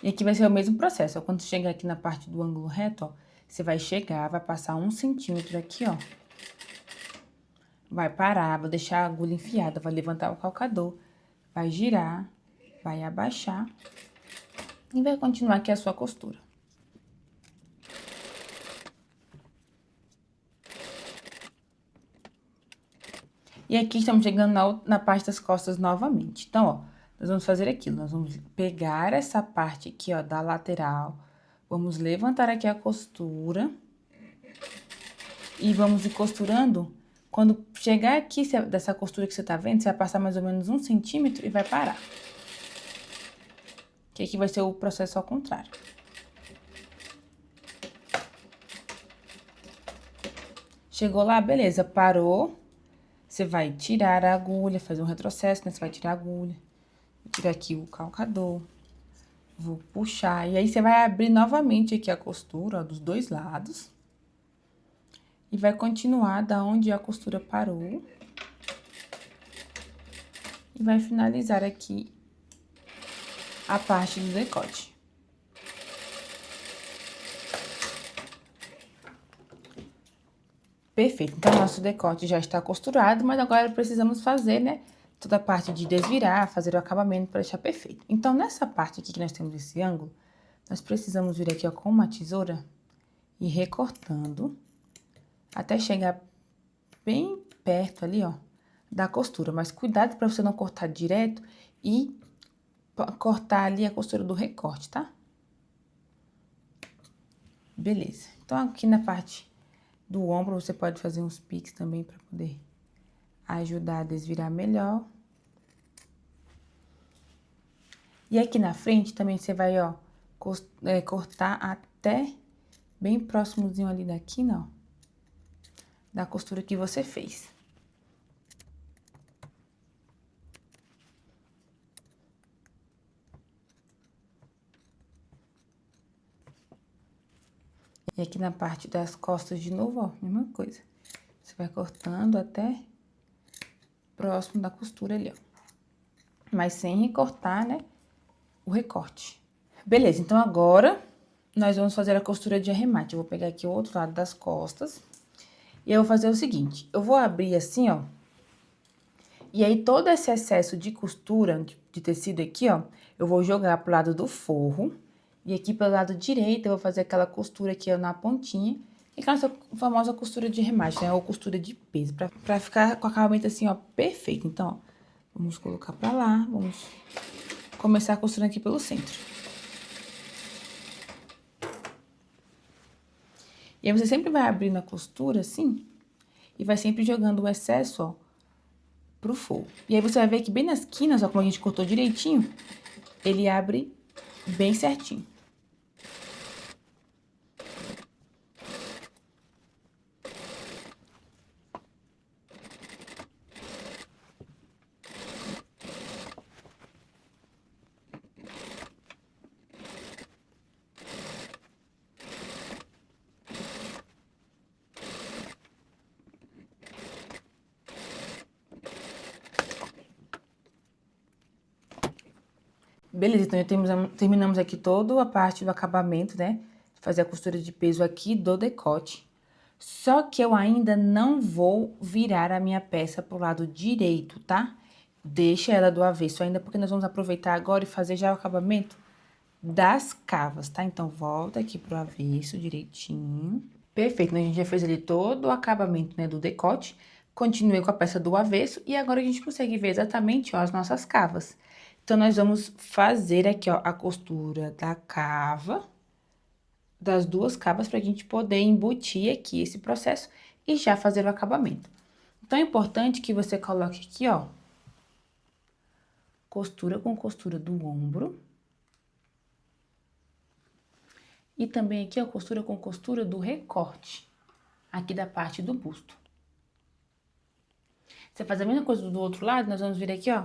E aqui vai ser o mesmo processo, ó, quando chegar aqui na parte do ângulo reto, ó, você vai chegar, vai passar 1 centímetro aqui, ó. Vai parar, vai deixar a agulha enfiada, vai levantar o calcador, vai girar, vai abaixar e vai continuar aqui a sua costura. E aqui estamos chegando na parte das costas novamente. Então, ó, nós vamos fazer aquilo, nós vamos pegar essa parte aqui, ó, da lateral, vamos levantar aqui a costura e vamos ir costurando. Quando chegar aqui dessa costura que você tá vendo, você vai passar mais ou menos 1 centímetro e vai parar. Que aqui vai ser o processo ao contrário. Chegou lá, beleza, parou. Você vai tirar a agulha, fazer um retrocesso, né? Você vai tirar a agulha. Vou tirar aqui o calcador. Vou puxar. E aí, você vai abrir novamente aqui a costura, ó, dos dois lados. E vai continuar da onde a costura parou. E vai finalizar aqui a parte do decote. Perfeito. Então, nosso decote já está costurado, mas agora precisamos fazer, né, toda a parte de desvirar, fazer o acabamento para deixar perfeito. Então, nessa parte aqui que nós temos esse ângulo, nós precisamos vir aqui, ó, com uma tesoura e recortando até chegar bem perto ali, ó, da costura. Mas cuidado para você não cortar direto e cortar ali a costura do recorte, tá? Beleza. Então, aqui na parte do ombro, você pode fazer uns piques também para poder ajudar a desvirar melhor. E aqui na frente também você vai, ó, cortar até bem próximozinho ali da quina, ó, da costura que você fez. E aqui na parte das costas de novo, ó, mesma coisa. Você vai cortando até próximo da costura ali, ó. Mas sem recortar, né, o recorte. Beleza, então agora nós vamos fazer a costura de arremate. Eu vou pegar aqui o outro lado das costas. E eu vou fazer o seguinte, eu vou abrir assim, ó. E aí, todo esse excesso de costura, de tecido aqui, ó, eu vou jogar pro lado do forro. E aqui pelo lado direito, eu vou fazer aquela costura aqui, ó, na pontinha. E aquela famosa costura de remate, né? Ou costura de peso, pra ficar com o acabamento assim, ó, perfeito. Então, ó, vamos colocar pra lá, vamos começar a costura aqui pelo centro. E aí, você sempre vai abrindo a costura assim, e vai sempre jogando o excesso, ó, pro forro. E aí, você vai ver que bem nas quinas, ó, como a gente cortou direitinho, ele abre bem certinho. Beleza, então já terminamos aqui toda a parte do acabamento, né? Fazer a costura de peso aqui do decote. Só que eu ainda não vou virar a minha peça pro lado direito, tá? Deixa ela do avesso ainda, porque nós vamos aproveitar agora e fazer já o acabamento das cavas, tá? Então, volta aqui pro avesso direitinho. Perfeito, né? A gente já fez ali todo o acabamento, né, do decote. Continuei com a peça do avesso e agora a gente consegue ver exatamente, ó, as nossas cavas. Então, nós vamos fazer aqui, ó, a costura da cava, das duas cavas, pra gente poder embutir aqui esse processo e já fazer o acabamento. Então, é importante que você coloque aqui, ó, costura com costura do ombro. E também aqui, ó, costura com costura do recorte, aqui da parte do busto. Você faz a mesma coisa do outro lado, nós vamos vir aqui, ó,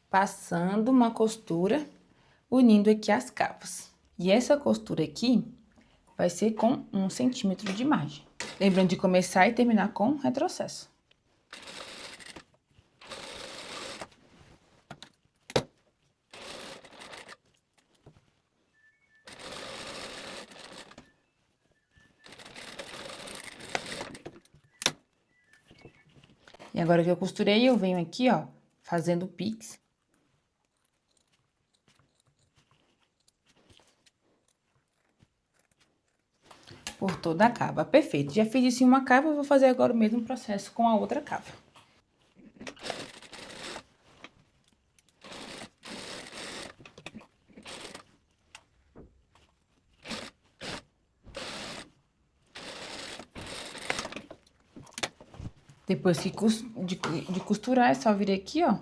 passando uma costura, unindo aqui as cavas. E essa costura aqui vai ser com 1 centímetro de margem. Lembrando de começar e terminar com retrocesso. E agora que eu costurei, eu venho aqui, ó, fazendo o pix. Por toda a cava. Perfeito. Já fiz isso em uma cava, eu vou fazer agora o mesmo processo com a outra cava. Depois de costurar, é só vir aqui, ó,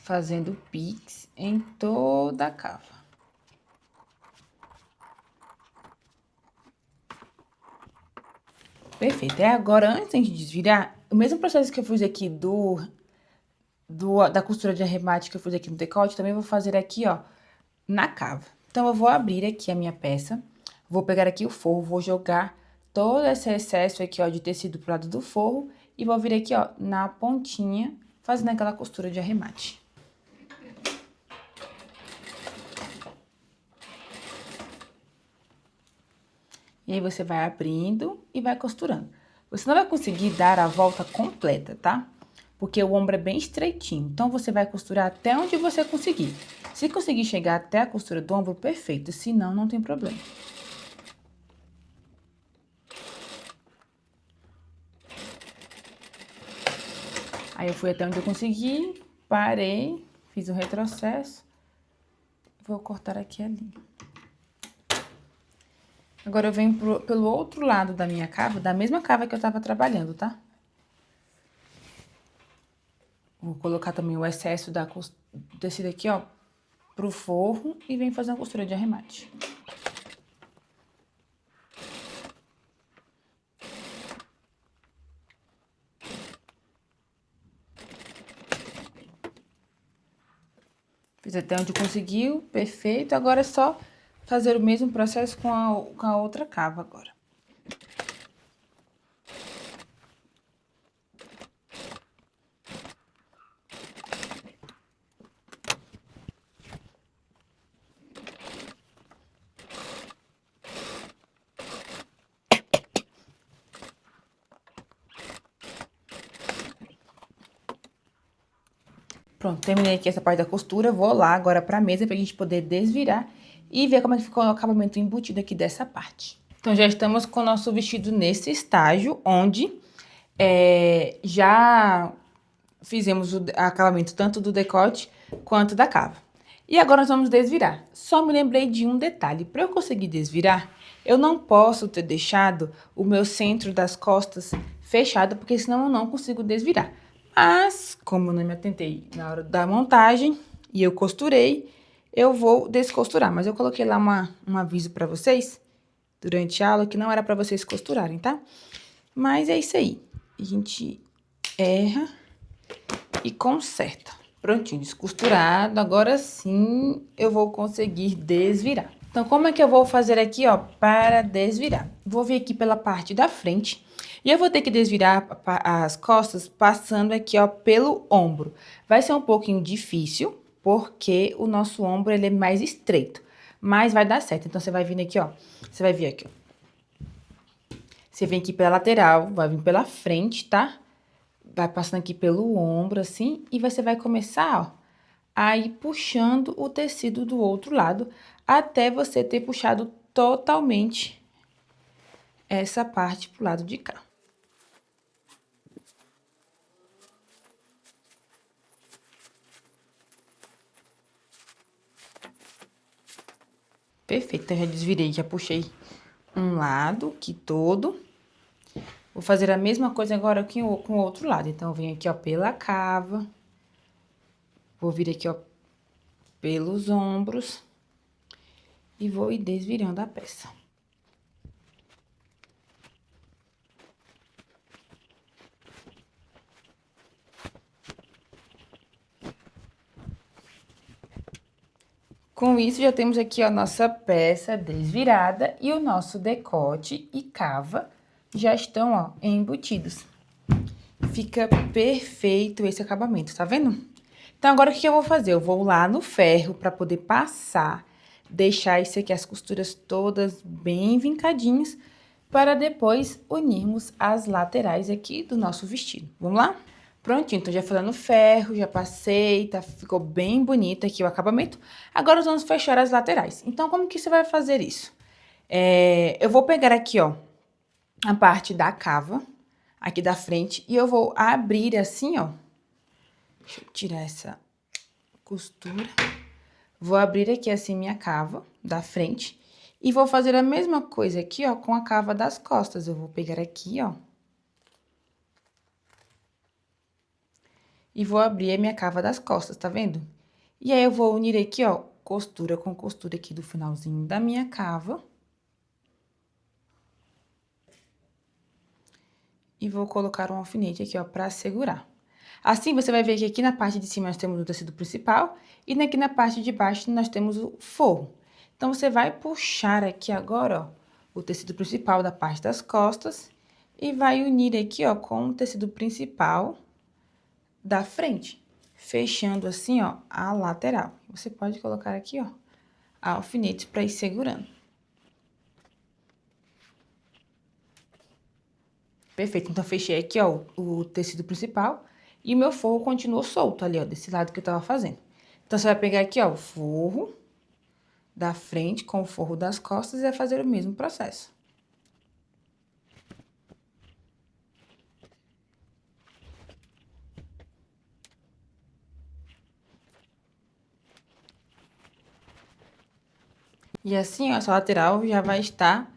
fazendo pix em toda a cava. Perfeito. É agora, antes de desvirar, o mesmo processo que eu fiz aqui da costura de arremate que eu fiz aqui no decote, também vou fazer aqui, ó, na cava. Então, eu vou abrir aqui a minha peça, vou pegar aqui o forro, vou jogar todo esse excesso aqui, ó, de tecido pro lado do forro e vou vir aqui, ó, na pontinha, fazendo aquela costura de arremate. E aí, você vai abrindo e vai costurando. Você não vai conseguir dar a volta completa, tá? Porque o ombro é bem estreitinho. Então, você vai costurar até onde você conseguir. Se conseguir chegar até a costura do ombro, perfeito. Se não, não tem problema. Aí, eu fui até onde eu consegui, parei, fiz o retrocesso. Vou cortar aqui a linha. Agora, eu venho pelo outro lado da minha cava, da mesma cava que eu tava trabalhando, tá? Vou colocar também o excesso do tecido aqui, ó, pro forro e venho fazer uma costura de arremate. Fiz até onde conseguiu, perfeito. Agora é só fazer o mesmo processo com a outra cava agora. Pronto, terminei aqui essa parte da costura. Vou lá agora pra mesa pra gente poder desvirar e ver como é que ficou o acabamento embutido aqui dessa parte. Então, já estamos com o nosso vestido nesse estágio, onde já fizemos o acabamento tanto do decote quanto da cava. E agora nós vamos desvirar. Só me lembrei de um detalhe. Para eu conseguir desvirar, eu não posso ter deixado o meu centro das costas fechado, porque senão eu não consigo desvirar. Mas, como eu não me atentei na hora da montagem e eu costurei, eu vou descosturar. Mas eu coloquei lá um aviso para vocês durante a aula que não era para vocês costurarem, tá? Mas é isso aí. A gente erra e conserta. Prontinho, descosturado. Agora sim eu vou conseguir desvirar. Então, como é que eu vou fazer aqui, ó, para desvirar? Vou vir aqui pela parte da frente e eu vou ter que desvirar as costas passando aqui, ó, pelo ombro. Vai ser um pouquinho difícil, porque o nosso ombro, ele é mais estreito, mas vai dar certo. Então, você vai vir aqui, ó, você vai vir aqui, ó. Você vem aqui pela lateral, vai vir pela frente, tá? Vai passando aqui pelo ombro, assim, e você vai começar, ó, a ir puxando o tecido do outro lado, até você ter puxado totalmente essa parte pro lado de cá. Perfeito, então já desvirei, já puxei um lado aqui todo. Vou fazer a mesma coisa agora aqui com o outro lado. Então, eu venho aqui, ó, pela cava. Vou vir aqui, ó, pelos ombros. E vou ir desvirando a peça. Com isso, já temos aqui a nossa peça desvirada e o nosso decote e cava já estão, ó, embutidos. Fica perfeito esse acabamento, tá vendo? Então, agora o que eu vou fazer? Eu vou lá no ferro para poder passar, deixar isso aqui, as costuras todas bem vincadinhas, para depois unirmos as laterais aqui do nosso vestido. Vamos lá? Prontinho, então já fui lá no ferro, já passei, tá, ficou bem bonito aqui o acabamento. Agora, nós vamos fechar as laterais. Então, como que você vai fazer isso? Eu vou pegar aqui, ó, a parte da cava, aqui da frente, e eu vou abrir assim, ó. Deixa eu tirar essa costura. Vou abrir aqui assim minha cava da frente e vou fazer a mesma coisa aqui, ó, com a cava das costas. Eu vou pegar aqui, ó. E vou abrir a minha cava das costas, tá vendo? E aí, eu vou unir aqui, ó, costura com costura aqui do finalzinho da minha cava. E vou colocar um alfinete aqui, ó, pra segurar. Assim, você vai ver que aqui na parte de cima nós temos o tecido principal e aqui na parte de baixo nós temos o forro. Então, você vai puxar aqui agora, ó, o tecido principal da parte das costas e vai unir aqui, ó, com o tecido principal da frente, fechando assim, ó, a lateral. Você pode colocar aqui, ó, alfinete para ir segurando. Perfeito, então fechei aqui, ó, o tecido principal e o meu forro continuou solto ali, ó, desse lado que eu tava fazendo. Então, você vai pegar aqui, ó, o forro da frente com o forro das costas e vai fazer o mesmo processo. E assim, ó, essa lateral já vai estar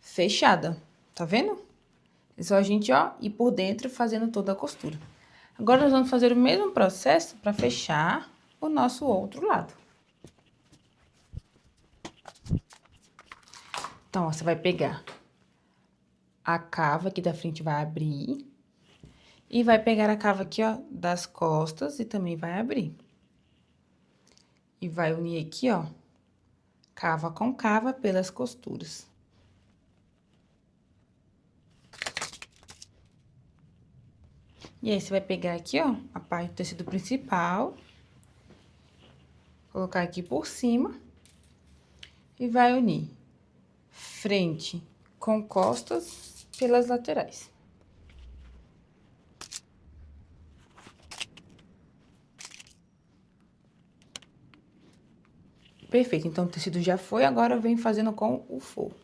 fechada, tá vendo? É só a gente, ó, ir por dentro fazendo toda a costura. Agora, nós vamos fazer o mesmo processo para fechar o nosso outro lado. Então, ó, você vai pegar a cava aqui da frente, vai abrir. E vai pegar a cava aqui, ó, das costas e também vai abrir. E vai unir aqui, ó, cava com cava pelas costuras. E aí, você vai pegar aqui, ó, a parte do tecido principal, colocar aqui por cima e vai unir frente com costas pelas laterais. Perfeito, então o tecido já foi, agora vem fazendo com o forro.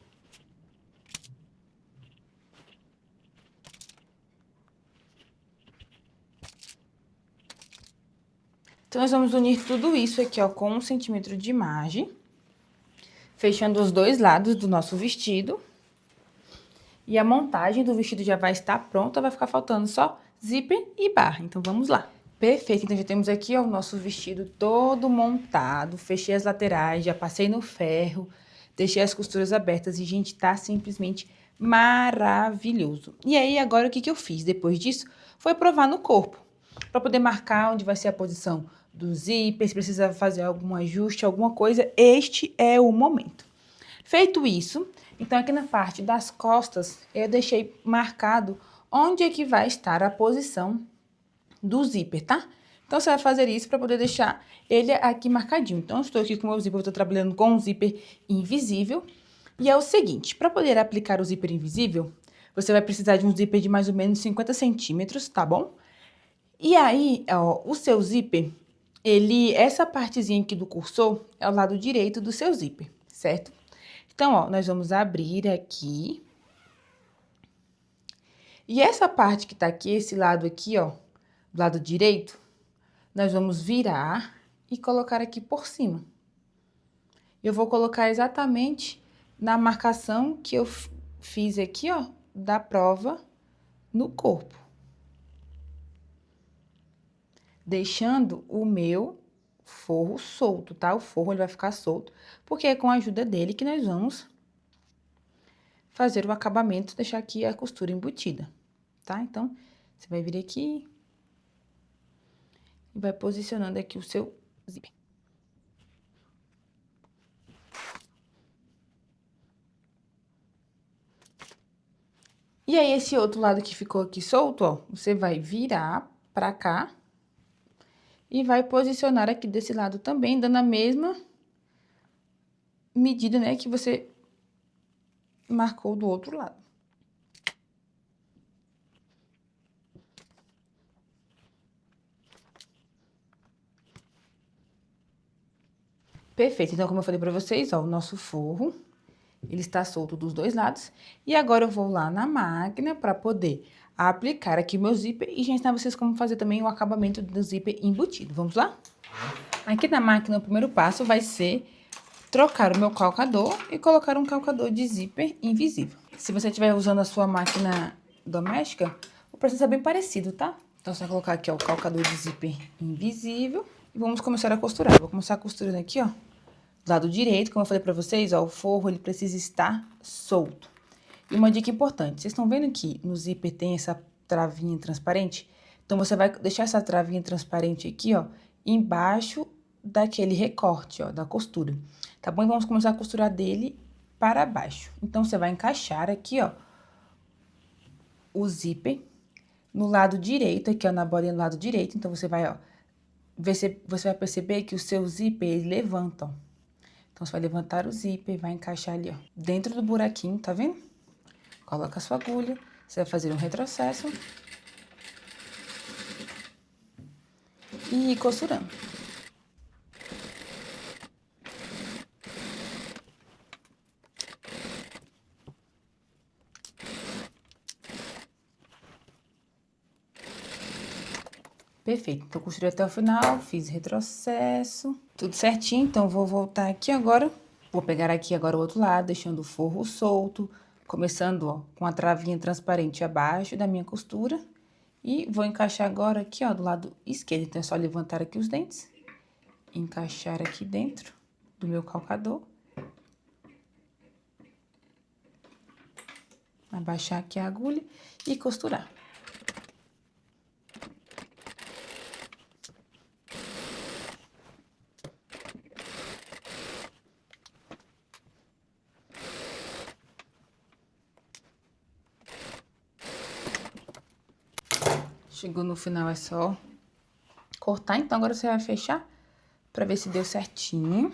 Então, nós vamos unir tudo isso aqui, ó, com 1 centímetro de margem, fechando os dois lados do nosso vestido. E a montagem do vestido já vai estar pronta, vai ficar faltando só zíper e barra. Então, vamos lá. Perfeito, então já temos aqui, ó, o nosso vestido todo montado, fechei as laterais, já passei no ferro, deixei as costuras abertas e, gente, tá simplesmente maravilhoso. E aí, agora, o que que eu fiz depois disso? Foi provar no corpo, para poder marcar onde vai ser a posição do zíper, se precisa fazer algum ajuste, alguma coisa, este é o momento. Feito isso, então aqui na parte das costas, eu deixei marcado onde é que vai estar a posição do zíper, tá? Então, você vai fazer isso para poder deixar ele aqui marcadinho. Então, eu estou aqui com o meu zíper, eu estou trabalhando com um zíper invisível. E é o seguinte, para poder aplicar o zíper invisível, você vai precisar de um zíper de mais ou menos 50 centímetros, tá bom? E aí, ó, o seu zíper, essa partezinha aqui do cursor é o lado direito do seu zíper, certo? Então, ó, nós vamos abrir aqui. E essa parte que tá aqui, esse lado aqui, ó, do lado direito, nós vamos virar e colocar aqui por cima. Eu vou colocar exatamente na marcação que eu fiz aqui, ó, da prova no corpo. Deixando o meu forro solto, tá? O forro ele vai ficar solto, porque é com a ajuda dele que nós vamos fazer o acabamento, deixar aqui a costura embutida, tá? Então, você vai vir aqui e vai posicionando aqui o seu zíper. E aí, esse outro lado que ficou aqui solto, ó, você vai virar pra cá e vai posicionar aqui desse lado também, dando a mesma medida, né, que você marcou do outro lado. Perfeito, então, como eu falei pra vocês, ó, o nosso forro, ele está solto dos dois lados. E agora, eu vou lá na máquina pra poder aplicar aqui o meu zíper e já ensinar vocês como fazer também o acabamento do zíper embutido. Vamos lá? Aqui na máquina, o primeiro passo vai ser trocar o meu calcador e colocar um calcador de zíper invisível. Se você estiver usando a sua máquina doméstica, o processo é bem parecido, tá? Então, você vai colocar aqui, ó, o calcador de zíper invisível e vamos começar a costurar. Vou começar costurando aqui, ó, do lado direito, como eu falei pra vocês, ó, o forro, ele precisa estar solto. E uma dica importante, vocês estão vendo que no zíper tem essa travinha transparente? Então, você vai deixar essa travinha transparente aqui, ó, embaixo daquele recorte, ó, da costura, tá bom? E vamos começar a costurar dele para baixo. Então, você vai encaixar aqui, ó, o zíper no lado direito, aqui, ó, na bolinha do lado direito. Então, você vai, ó, você vai perceber que o seu zíper, ele levanta, ó. Então, você vai levantar o zíper e vai encaixar ali, ó, dentro do buraquinho, tá vendo? Coloca a sua agulha, você vai fazer um retrocesso e ir costurando. Perfeito, então costurei até o final, fiz retrocesso, tudo certinho. Então, vou voltar aqui agora, vou pegar aqui agora o outro lado, deixando o forro solto, começando, ó, com a travinha transparente abaixo da minha costura. E vou encaixar agora aqui, ó, do lado esquerdo. Então, é só levantar aqui os dentes, encaixar aqui dentro do meu calcador. Abaixar aqui a agulha e costurar. Chegou no final, é só cortar. Então, agora você vai fechar pra ver se deu certinho.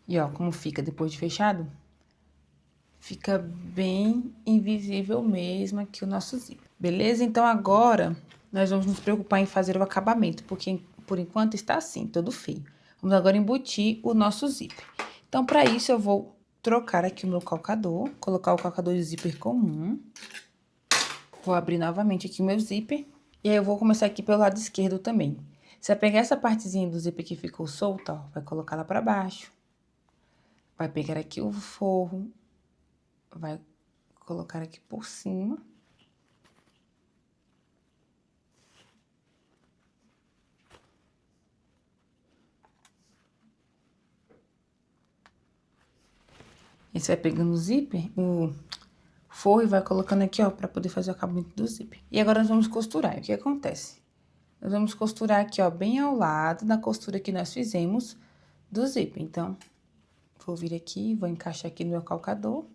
E, ó, como fica depois de fechado, fica bem invisível mesmo aqui o nosso zíper. Beleza? Então, agora, nós vamos nos preocupar em fazer o acabamento, porque, por enquanto, está assim, todo feio. Vamos agora embutir o nosso zíper. Então, para isso, eu vou trocar aqui o meu calcador, colocar o calcador de zíper comum. Vou abrir novamente aqui o meu zíper. E aí, eu vou começar aqui pelo lado esquerdo também. Você vai pegar essa partezinha do zíper que ficou solta, ó, vai colocar lá pra baixo. Vai pegar aqui o forro, vai colocar aqui por cima. E você vai pegando o zíper, o forro e vai colocando aqui, ó, pra poder fazer o acabamento do zíper. E agora nós vamos costurar. E o que acontece? Nós vamos costurar aqui, ó, bem ao lado da costura que nós fizemos do zíper. Então, vou vir aqui, vou encaixar aqui no meu calcador.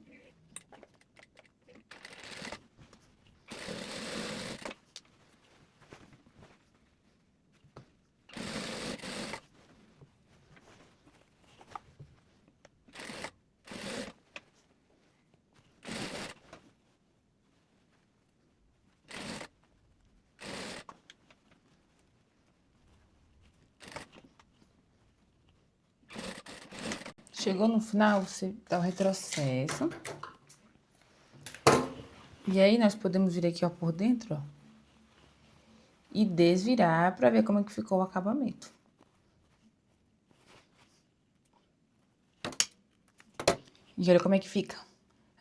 Chegou no final, você dá o retrocesso. E aí, nós podemos vir aqui, ó, por dentro, ó. E desvirar pra ver como é que ficou o acabamento. E olha como é que fica.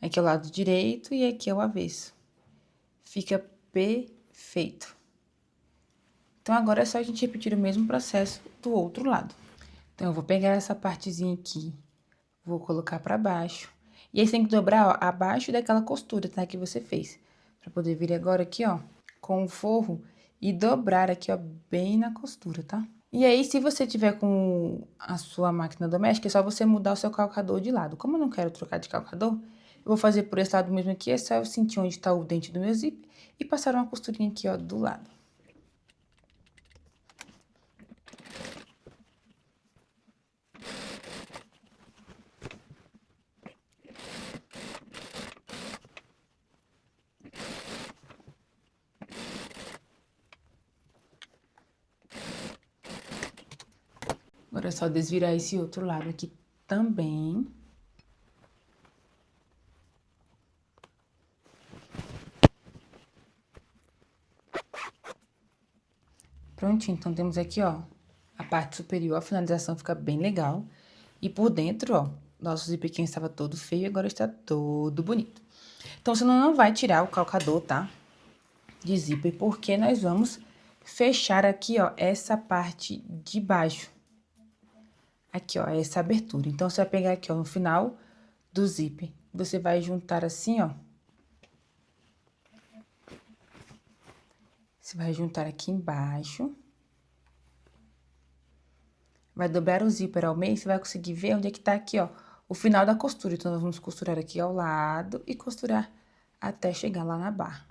Aqui é o lado direito e aqui é o avesso. Fica perfeito. Então, agora é só a gente repetir o mesmo processo do outro lado. Então, eu vou pegar essa partezinha aqui, vou colocar pra baixo. E aí, você tem que dobrar, ó, abaixo daquela costura, tá? Que você fez. Pra poder vir agora aqui, ó, com o forro e dobrar aqui, ó, bem na costura, tá? E aí, se você tiver com a sua máquina doméstica, é só você mudar o seu calcador de lado. Como eu não quero trocar de calcador, eu vou fazer por esse lado mesmo aqui, é só eu sentir onde tá o dente do meu zíper e passar uma costurinha aqui, ó, do lado. Agora é só desvirar esse outro lado aqui também. Prontinho, então temos aqui, ó, a parte superior, a finalização fica bem legal. E por dentro, ó, nosso zipequinho estava todo feio, agora está todo bonito. Então, você não vai tirar o calcador, tá? De zíper, porque nós vamos fechar aqui, ó, essa parte de baixo. Aqui, ó, essa abertura. Então, você vai pegar aqui, ó, no final do zíper, você vai juntar assim, ó. Você vai juntar aqui embaixo. Vai dobrar o zíper ao meio, você vai conseguir ver onde é que tá aqui, ó, o final da costura. Então, nós vamos costurar aqui ao lado e costurar até chegar lá na barra.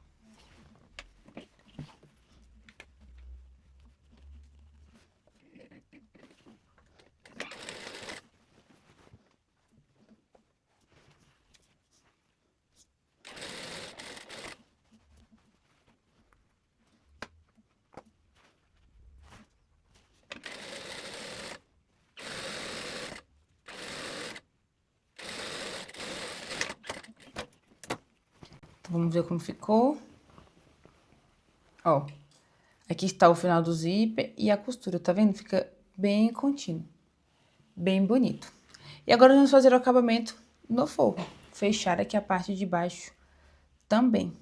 Então, vamos ver como ficou. Ó, aqui está o final do zíper e a costura, tá vendo? Fica bem contínuo, bem bonito. E agora, vamos fazer o acabamento no forro. Fechar aqui a parte de baixo também.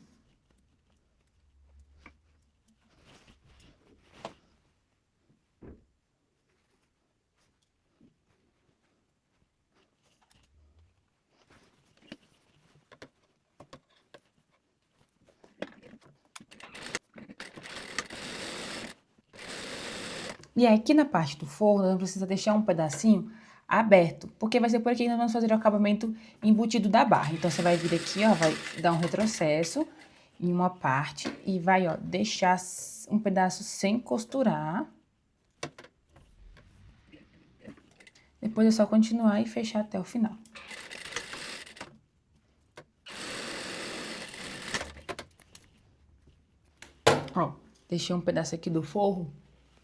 E aqui na parte do forro, nós precisa deixar um pedacinho aberto, porque vai ser por aqui que nós vamos fazer o acabamento embutido da barra. Então, você vai vir aqui, ó, vai dar um retrocesso em uma parte e vai, ó, deixar um pedaço sem costurar. Depois é só continuar e fechar até o final. Ó, deixei um pedaço aqui do forro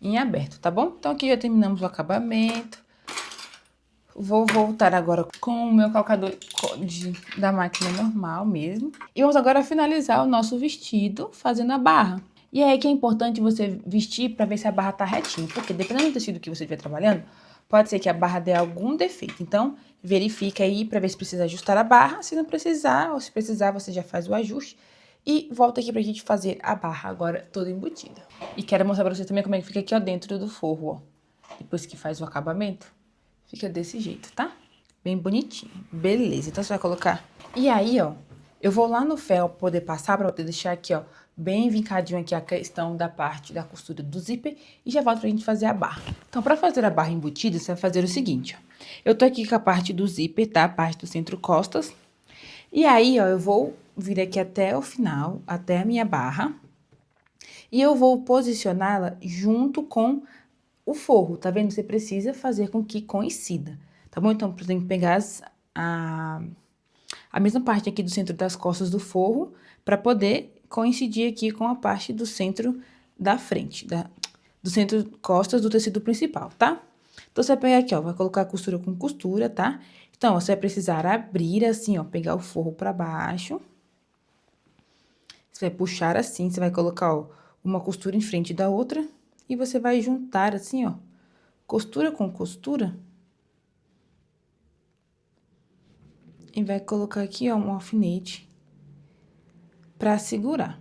em aberto, tá bom? Então, aqui já terminamos o acabamento. Vou voltar agora com o meu calcador da máquina normal mesmo. E vamos agora finalizar o nosso vestido fazendo a barra. E aí que é importante você vestir para ver se a barra tá retinha, porque dependendo do tecido que você estiver trabalhando, pode ser que a barra dê algum defeito. Então, verifica aí para ver se precisa ajustar a barra. Se não precisar, ou se precisar, você já faz o ajuste. E volta aqui pra gente fazer a barra agora toda embutida. E quero mostrar pra vocês também como é que fica aqui, ó, dentro do forro, ó. Depois que faz o acabamento, fica desse jeito, tá? Bem bonitinho. Beleza, então você vai colocar... E aí, ó, eu vou lá no ferro poder passar pra poder deixar aqui, ó, bem vincadinho aqui a questão da parte da costura do zíper e já volto pra gente fazer a barra. Então, pra fazer a barra embutida, você vai fazer o seguinte, ó. Eu tô aqui com a parte do zíper, tá? A parte do centro-costas. E aí, ó, eu vou vir aqui até o final, até a minha barra. E eu vou posicioná-la junto com o forro, tá vendo? Você precisa fazer com que coincida, tá bom? Então, você tem que pegar a mesma parte aqui do centro das costas do forro para poder coincidir aqui com a parte do centro da frente, do centro costas do tecido principal, tá? Então, você vai pegar aqui, ó, vai colocar costura com costura, tá? Então, você vai precisar abrir assim, ó, pegar o forro para baixo. Você vai puxar assim, você vai colocar, ó, uma costura em frente da outra e você vai juntar assim, ó, costura com costura. E vai colocar aqui, ó, um alfinete pra segurar.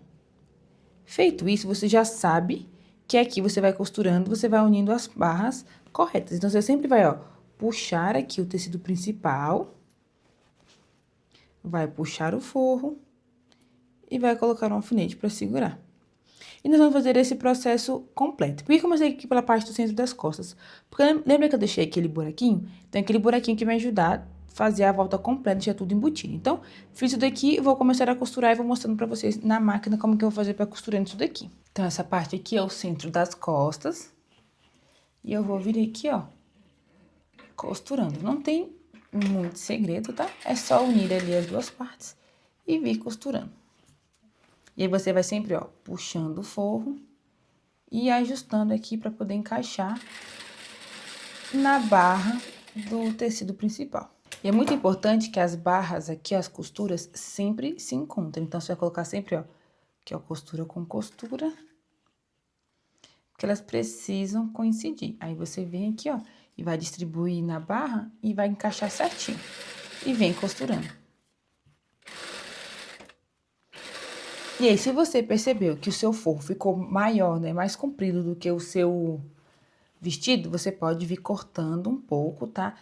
Feito isso, você já sabe que aqui você vai costurando, você vai unindo as barras corretas. Então, você sempre vai, ó, puxar aqui o tecido principal, vai puxar o forro e vai colocar um alfinete pra segurar. E nós vamos fazer esse processo completo. Por que eu comecei aqui pela parte do centro das costas? Porque lembra que eu deixei aquele buraquinho? Então, aquele buraquinho que vai me ajudar a fazer a volta completa, deixar tudo embutido. Então, fiz isso daqui, vou começar a costurar e vou mostrando pra vocês na máquina como que eu vou fazer pra costurar isso daqui. Então, essa parte aqui é o centro das costas. E eu vou vir aqui, ó, costurando. Não tem muito segredo, tá? É só unir ali as duas partes e vir costurando. E aí, você vai sempre, ó, puxando o forro e ajustando aqui para poder encaixar na barra do tecido principal. E é muito importante que as barras aqui, as costuras, sempre se encontrem. Então, você vai colocar sempre, ó, aqui, ó, costura com costura, porque elas precisam coincidir. Aí, você vem aqui, ó, e vai distribuir na barra e vai encaixar certinho. E vem costurando. E aí, se você percebeu que o seu forro ficou maior, né, mais comprido do que o seu vestido, você pode vir cortando um pouco, tá?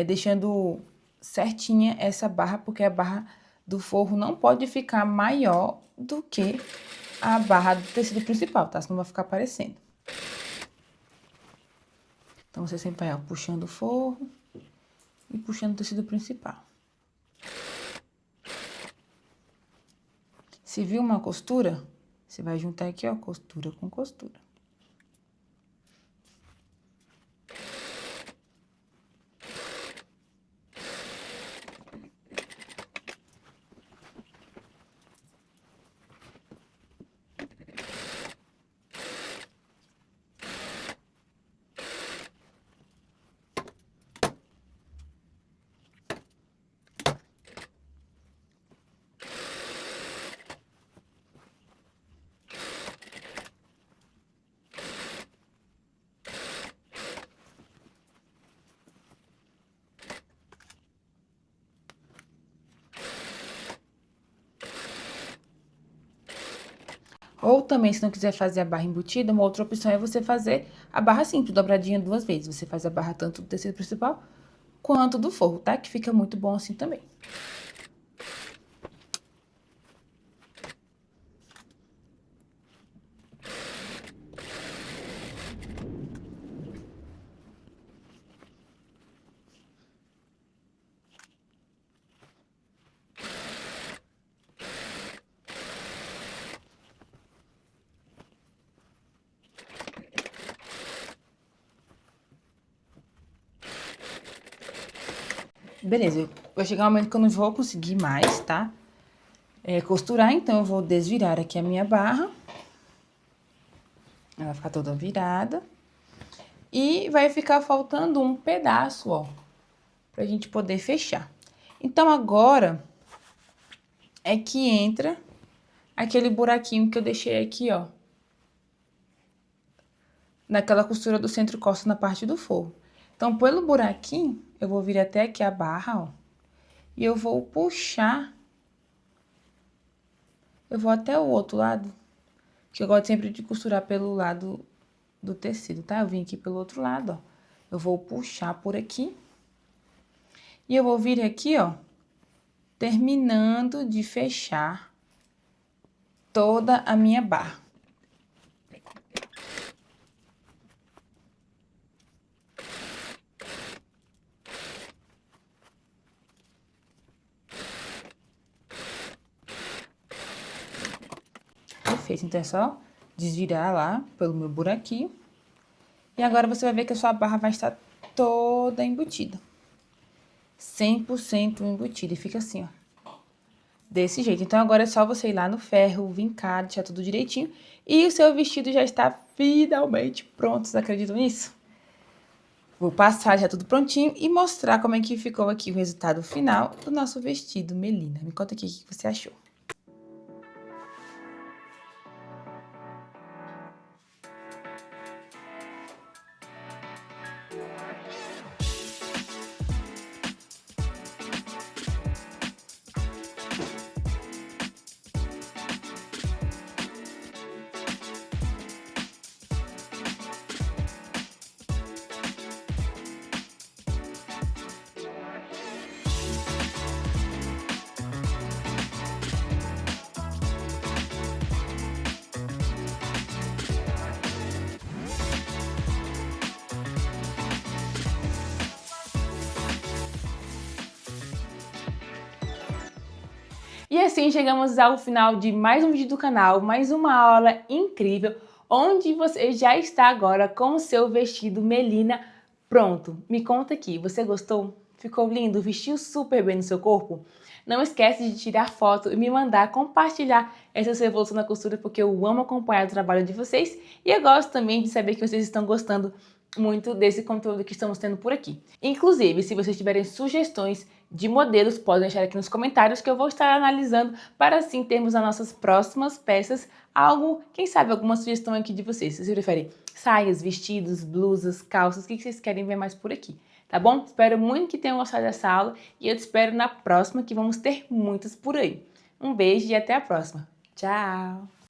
Deixando certinha essa barra, porque a barra do forro não pode ficar maior do que a barra do tecido principal, tá? Senão vai ficar aparecendo. Então, você sempre vai, ó, puxando o forro e puxando o tecido principal. Se viu uma costura, você vai juntar aqui, ó, costura com costura. Ou também, se não quiser fazer a barra embutida, uma outra opção é você fazer a barra simples, dobradinha 2 vezes. Você faz a barra tanto do tecido principal quanto do forro, tá? Que fica muito bom assim também. Beleza, vai chegar um momento que eu não vou conseguir mais, tá? Costurar, então eu vou desvirar aqui a minha barra. Ela vai ficar toda virada. E vai ficar faltando um pedaço, ó, pra gente poder fechar. Então, agora é que entra aquele buraquinho que eu deixei aqui, ó, naquela costura do centro-costa na parte do forro. Então, pelo buraquinho, eu vou vir até aqui a barra, ó, e eu vou puxar. Eu vou até o outro lado, que eu gosto sempre de costurar pelo lado do tecido, tá? Eu vim aqui pelo outro lado, ó. Eu vou puxar por aqui. E eu vou vir aqui, ó, terminando de fechar toda a minha barra. Perfeito, então é só desvirar lá pelo meu buraquinho. E agora você vai ver que a sua barra vai estar toda embutida. 100% embutida, e fica assim, ó. Desse jeito. Então, agora é só você ir lá no ferro, vincar, deixar tudo direitinho. E o seu vestido já está finalmente pronto, vocês acreditam nisso? Vou passar já tudo prontinho e mostrar como é que ficou aqui o resultado final do nosso vestido Melina. Me conta aqui o que você achou. E assim chegamos ao final de mais um vídeo do canal, mais uma aula incrível, onde você já está agora com o seu vestido Melina pronto. Me conta aqui, você gostou? Ficou lindo? Vestiu super bem no seu corpo? Não esquece de tirar foto e me mandar compartilhar essa sua evolução na costura, porque eu amo acompanhar o trabalho de vocês e eu gosto também de saber que vocês estão gostando muito desse conteúdo que estamos tendo por aqui. Inclusive, se vocês tiverem sugestões de modelos, podem deixar aqui nos comentários que eu vou estar analisando para assim termos as nossas próximas peças algo, quem sabe, alguma sugestão aqui de vocês. Vocês preferem saias, vestidos, blusas, calças, o que vocês querem ver mais por aqui, tá bom? Espero muito que tenham gostado dessa aula e eu te espero na próxima, que vamos ter muitas por aí. Um beijo e até a próxima. Tchau!